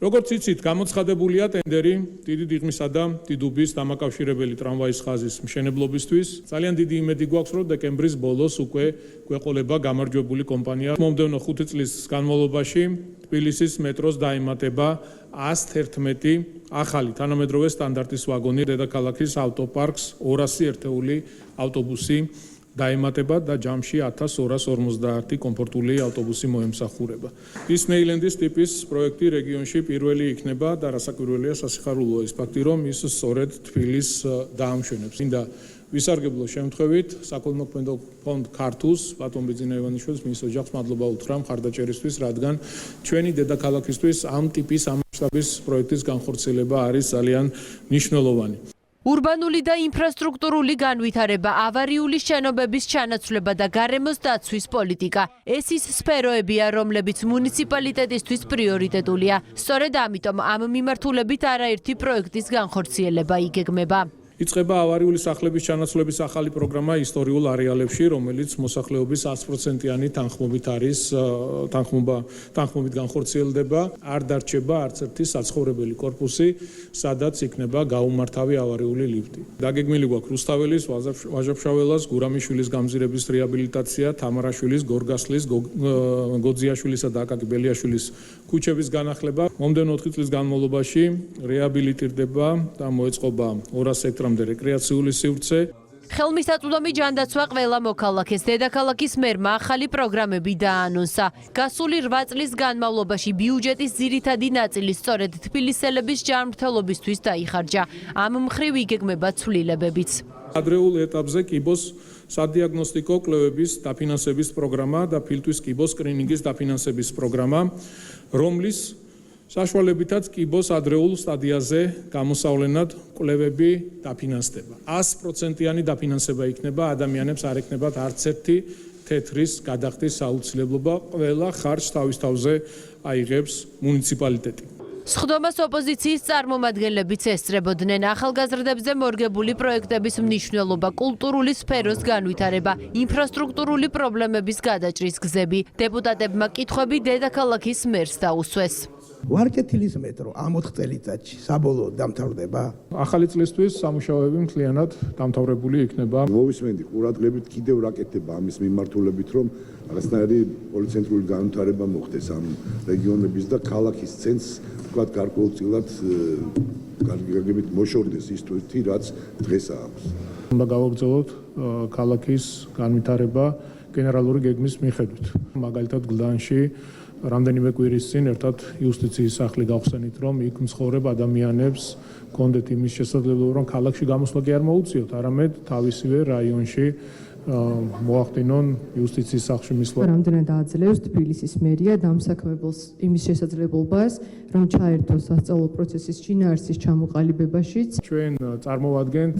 როგორც იცით, გამოცხადებულია ტენდერი დიდი დიღმისა და დიდუბის დამაკავშირებელი ტრამვაის ხაზის მშენებლობისთვის. ძალიან დიდი იმედი გვაქვს, რომ დეკემბრის ბოლოს უკვე გვეყოლება გამარჯვებული კომპანია. მომდევნო 5 წლის განმავლობაში თბილისის მეტროს დაემატება 111 ახალი თანამედროვე სტანდარტის ვაგონი, დედაქალაქის ავტოპარკს 200 ერთეული ავტობუსი დაემატება და ჯამში 1250 კომფორტული ავტობუსი მოემსახურება. დისნეილენდის ტიპის პროექტი რეგიონში პირველი იქნება და რასაკვირველია სასიხარულოა ის ფაქტი, რომ ის სწორედ თბილისს დაამშვენებს. მინდა ვისარგებლო შემთხვევით საკოლმოქმედო ფონდ ქართულს, ბატონ ბიძინაევანიშვილს, მის ოჯახს მადლობა უთხრა მხარდაჭერისთვის, რადგან ჩვენი დედაქალაქისთვის ამ ტიპის ამ მასშტაბის პროექტის განხორციელება არის ძალიან მნიშვნელოვანი. ურბანული და ინფრასტრუქტურული განვითარება, ავარიული შენობების ჩანაცვლება და გარემოს დაცვის პოლიტიკა. ეს ის სფეროებია, რომლებიც მუნიციპალიტეტისთვის პრიორიტეტულია. სწორედ ამიტომ ამ მიმართულებით არაერთი პროექტის განხორციელება იგეგმება. იწყება ავარიული სახლების ჩანაცვლების ახალი პროგრამა ისტორიულ არეალებში, რომელიც მოსახლეობის 100%-იანი თანხმობით არის, თანხმობით განხორციელდება. არ დარჩება არც ერთი საცხოვრებელი კორპუსი, სადაც იქნება გაუმართავი ავარიული ლიფტი. დაგეგმილი გვაქვს რუსთაველის, ვაჟა-ფშაველას, გურამიშვილის გამზირების რეაბილიტაცია, თამარაშვილის, გორგასლის, გოძიაშვილისა და აკაკი ბელიაშვილის ქუჩების განახლება. მომდევნო 4 წლის განმავლობაში რეაბილიტირდება და მოეწყობა 200 ჰექტარ რეკრეაციული სივრცე. ხელმისაწვდომი ჯანდაცვა ყველა მოქალაქეს. დედაქალაქის მერმა ახალი პროგრამები დააანონსა. გასული 8 წლის განმავლობაში ბიუჯეტის ძირითადი ნაწილი სწორედ თბილისელების ჯანმრთელობისთვის დაიხარჯა. ამ მხრივ იგეგმება ცვლილებებიც. ადრეულ ეტაპზე კიბოს სადიაგნოსტიკო კვლევების დაფინანსების პროგრამა და ფილტვის კიბოს სკრინინგის დაფინანსების პროგრამა, რომლის საშუალებითაც კიბოს ადრეულ სტადიაზე გამოსავლენად კვლევები დაფინანსდება. 100%-იანი დაფინანსება იქნება, ადამიანებს არ ექნებათ არც ერთი თეთრის გადახდის საუცილებლობა, ყველა ხარჯს თავის თავზე აიღებს მუნიციპალიტეტი. სხდომას ოპოზიციის წარმომადგენლებიც ესწრებოდნენ. ახალგაზრდებზე მორგებული პროექტების მნიშვნელობა, კულტურული სფეროს განვითარება, ინფრასტრუქტურული პრობლემების გადაჭრის გზები. დეპუტატებმა კითხვები დედაქალაქის მერს დაუსვეს. ვარკეთილის მეტრო ამ 4 წელიწადში საბოლოოდ დამთავრდება. ახალი წლისთვის სამუშაოები მთლიანად დამთავრებული იქნება. მოვისმენდი ყურადღებით კიდევ რაკეთება ამის მიმართულებით, რომ რაღაცნაირი პოლიცენტრული განვითარება მოხდეს ამ რეგიონების და ქალაქის ცენტრს ვთქვათ გარკვეულწილად გარკვეულებით მოშორდეს ის თვეთი, რაც დღეს აქვს. უნდა გავაგრძელოთ ქალაქის განვითარება გენერალური გეგმის მიხედვით. მაგალითად გლდანში რამდენიმე კვირის წინ ერთად იუსტიციის სახლი გავხსენით, რომ იქ მცხოვრებ ადამიანებს კონდეთ იმის შესაძლებლობა, რომ ქალაქში გამოსვლა კი არ მოუწიოთ, არამედ თავისივე რაიონში მოახდინონ იუსტიციის სახლში მისვლა. რამდენად აძლევს თბილისის მერია დამსაქმებელს იმის შესაძლებლობას, რომ ჩაერთოს სასწავლო პროცესის შინაარსის ჩამოყალიბებაშიც. ჩვენ წარმოვადგენთ,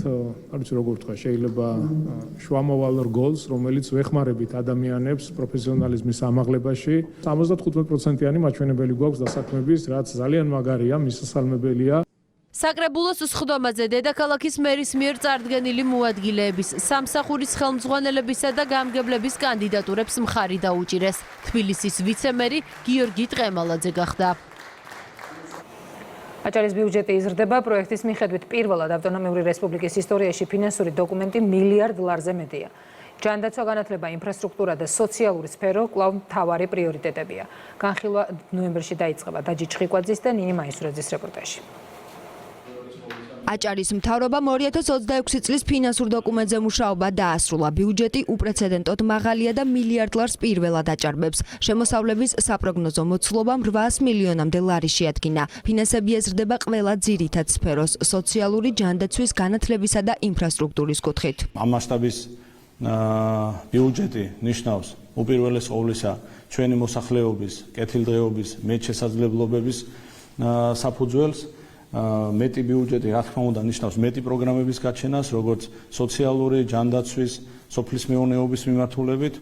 არ ვიცი როგორ თქვა, შეიძლება შუამავალ რგოლს, რომელიც ვეხმარებით ადამიანებს პროფესიონალიზმის ამაღლებაში. 75%-იანი მაჩვენებელი გვაქვს დასაქმების, რაც ძალიან მაგარია, მისასალმებელია. საკრებულოს სხდომაზე დედაქალაქის მერის მიერ წარდგენილი მოადგილეების, სამსახურის ხელმძღვანელებისა და გამგებლების კანდიდატურებს მხარი დაუჭირეს. თბილისის ვიცემერი გიორგი ტყემალაძე გახდა. აჭარის ბიუჯეტი იზრდება, პროექტის მიხედვით პირველად ავტონომიური რესპუბლიკის ისტორიაში ფინანსური დოკუმენტი $1 მილიარდ მეტია. ჯანდაცვა, განათლება, ინფრასტრუქტურა და სოციალური სფერო კვლავ მთავარი პრიორიტეტებია. განხილვა ნოემბერში დაიწყება. დაჯი ჩხიკვაძის და ნინი მაისურაძის რეპორტაჟი. აჭარის მთავრობამ 2026 წლის ფინანსურ დოკუმენტზე მუშაობა დაასრულა. ბიუჯეტი უპრეცედენტოდ მაღალია და $1 მილიარდ პირველად აჭარბებს. შემოსავლების საპროგნოზო მოცულობამ $800 მილიონამდე შეადგინა. ფინანსები ეზრდება ყველა ძირითად სფეროს, სოციალური, ჯანდაცვის, განათლებისა და ინფრასტრუქტურის კუთხით. ამ მასშტაბის ბიუჯეტი ნიშნავს უპირველეს ყოვლისა ჩვენი მოსახლეობის, კეთილდღეობის, მეტშესაძლებლობების საფუძველს. მეტი ბიუჯეტი, რა თქმა უნდა, ნიშნავს მეტი პროგრამების გაჩენას, როგორც სოციალური, ჯანდაცვის, სოფლის მეურნეობის მიმართულებით.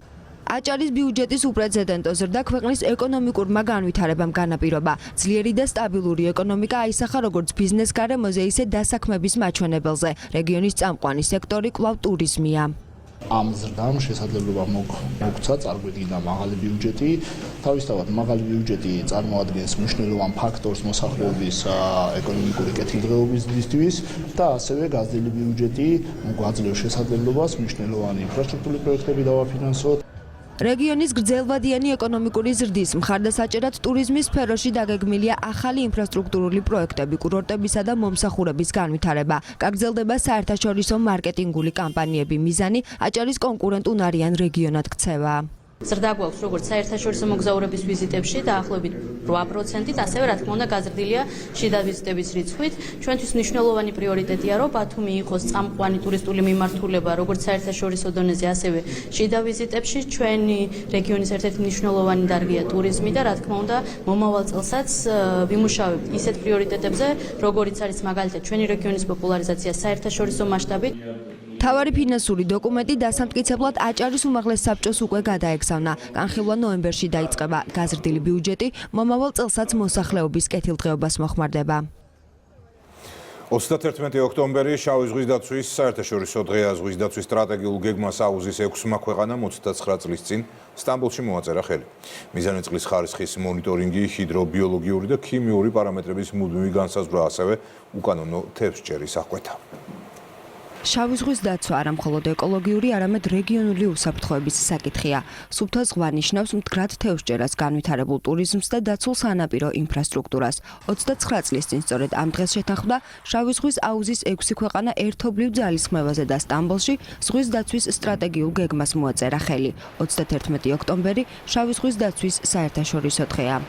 აჭარის ბიუჯეტის უპრეცედენტო ზრდა ქვეყნის ეკონომიკურმა განვითარებამ განაპირობა. ძლიერი და სტაბილური ეკონომიკა აისახა როგორც ბიზნეს გარემოზე, ისე დასაქმების მაჩვენებელზე. რეგიონის წამყვანი სექტორი კვლავ ტურიზმია. ამ ზრდამ შესაძლებლობა მოგცა წარგვედგინა მაღალი ბიუჯეტი. თავისთავად მაღალი ბიუჯეტი წარმოადგენს მნიშვნელოვან ფაქტორს მოსახლეობის ეკონომიკური კეთილდღეობისთვის და ასევე გაზრდილი ბიუჯეტი გვაძლევს შესაძლებლობას მნიშვნელოვანი ინფრასტრუქტურული პროექტები დავაფინანსოთ. რეგიონის გრძელვადიანი ეკონომიკური ზრდის მხარდასაჭერად ტურიზმის სფეროში დაგეგმილია ახალი ინფრასტრუქტურული პროექტები, კურორტებისა და მომსახურების განვითარება. გაგრძელდება საერთაშორისო მარკეტინგული კამპანიები, მიზანი აჭარის კონკურენტუნარიან რეგიონად ქცევა. ზრდა გვაქვს როგორც საერთაშორისო მოგზაურების ვიზიტებში დაახლოებით 8%-ით, ასევე რა თქმა უნდა გაზრდილია შიდა ვიზიტების რიცხვით. ჩვენთვის მნიშვნელოვანი პრიორიტეტია, რომ ბათუმი იყოს წამყვანი ტურისტული მიმართულება, როგორც საერთაშორისო დონეზე, ასევე შიდა ვიზიტებში. ჩვენი რეგიონის ერთ-ერთი მნიშვნელოვანი დარგია ტურიზმი და რა თქმა უნდა მომავალ წელსაც ვიმუშავებთ ისეთ პრიორიტეტებზე, როგორიც არის მაგალითად ჩვენი რეგიონის პოპულარიზაცია საერთაშორისო მასშტაბით. მთავარი ფინანსური დოკუმენტი დასამტკიცებლად აჭარის უმაღლეს საბჭოს უკვე გადაეგზავნა. განხილვა ნოემბერში დაიწყება. გაზრდილი ბიუჯეტი მომავალ წელსაც მოსახლეობის კეთილდღეობას მოხმარდება. 31 ოქტომბერი შავი ზღვის დაცვის საერთაშორისო დღეა. ზღვის დაცვის სტრატეგიულ გეგმას აუზის 6-მა ქვეყანამ 29 წლის წინ სტამბოლში მოაწერა ხელი. მიზანი წყლის ხარისხის მონიტორინგი, ჰიდრობიოლოგიური და ქიმიური პარამეტრების მუდმივი განსაზღვრა, ასევე უკანონო თევზჭერის აღკვეთა. შავი ზღვის დაცვა არა მხოლოდ ეკოლოგიური, არამედ რეგიონული უსაფრთხოების საკითხია. სუფთა ზღვა ნიშნავს მდგრად თევზჭერას, განვითარებულ ტურიზმს და დაცულ სანაპირო ინფრასტრუქტურას. 29 წლის წინ სწორედ ამ დღეს შეთანხმდა შავი ზღვის აუზის 6 ქვეყანა ერთობლივ ძალისხმევაზე და სტამბოლში ზღვის დაცვის სტრატეგიულ გეგმას მოაწერა ხელი. 31 ოქტომბერი შავი ზღვის დაცვის საერთაშორისო დღეა.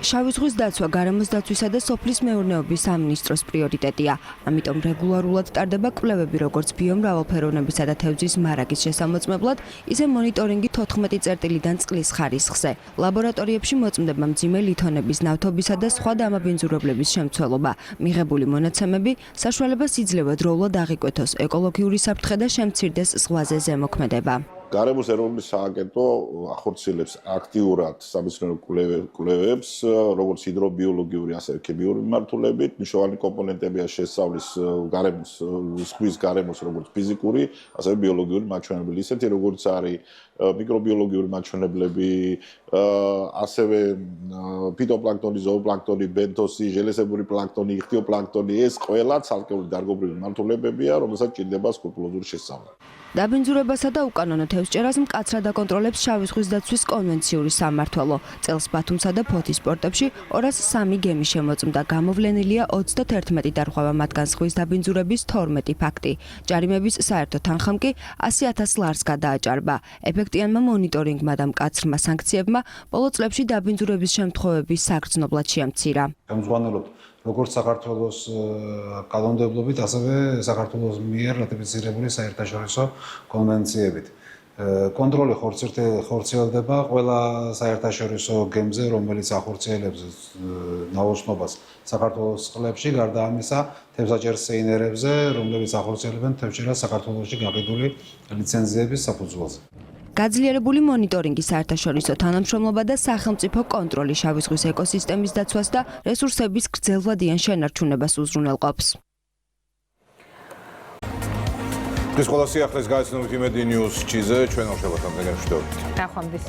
შავი ზღვის დაცვა გარემოს დაცვისა და სოფლის მეურნეობის სამინისტროს პრიორიტეტია. ამიტომ რეგულარულად ტარდება კვლევები როგორც ბიომრავალფეროვნებისა და თევზის მარაგის შესამოწმებლად, ისე მონიტორინგი 14 წერტილიდან წყლის ხარისხზე. ლაბორატორიებში მოწმდება მძიმე ლითონების, ნავთობისა და სხვა დამაბინძურებლების შემცველობა. მიღებული მონაცემები საშუალებას იძლევა დროულად აღიკვეთოს ეკოლოგიური საფრთხე და შემცირდეს ზღვაზე ზემოქმედება. გარემოს ეროვნული სააგენტო ახორციელებს აქტიურად სამეცნიერო კვლევებს, როგორც ჰიდრობიოლოგიური, ასევე ქიმიური მიმართულებით. მნიშვნელოვანი კომპონენტებია შესწავლის გარემოს, ზღვის გარემოს, როგორც ფიზიკური, ასევე ბიოლოგიური მაჩვენებლები, ისეთი როგორც არის მიკრობიოლოგიური მაჩვენებლები, ასევე ფიტოპლანქტონი, ზოოპლანქტონი, ბენთოსი, ჟელეზებური პლანქტონი, იხთიოპლანქტონი, ეს ყველა ცალკეული დარგობრივი მიმართულებებია, რომელსაც ჭირდება სკრუპულოზური შესწავლა. დაბინძურებასა და უკანონო თევზჭერას მკაცრად აკონტროლებს შავი ზღვის დაცვის კონვენციური სამმართველო. წელს ბათუმსა და ფოთის პორტებში 203 გემი შემოწმდა. გამოვლენილია 31 დარღვევა, მათგან ზღვის დაბინძურების 12 ფაქტი. ჯარიმების საერთო თანხამ კი 100,000 ლარს გადააჭარბა. ეფექტიანმა მონიტორინგმა და მკაცრმა სანქციებმა ბოლო წლებში დაბინძურების შემთხვევების საგრძნობლად შეამცირა. გამზღვანელობთ როგორც საქართველოს კანონმდებლობით, ასევე საქართველოს მიერ რატიფიცირებული საერთაშორისო კონვენციებით. კონტროლი ხორციელდება ყველა საერთაშორისო გემზე, რომელიც ახორციელებს ნაოსნობას საქართველოს წყლებში, გარდა ამისა, თევზაჭერის სეინერებზე, რომლებიც ახორციელებენ თევზჭერას საქართველოში გაყიდული ლიცენზიების საფუძველზე. გაძლიერებული მონიტორინგი, საერთაშორისო თანამშრომლობა და სახელმწიფო კონტროლი შავი ზღვის ეკოსისტემის დაცვას და რესურსების გრძელვადიან შენარჩუნებას უზრუნველყოფს. დღეს ყველა სიახლეს გაეცნობით იმედი ნიუს-ჩიზე, ჩვენ ორშაბათამდე გემშვიდობით. ნახვამდის.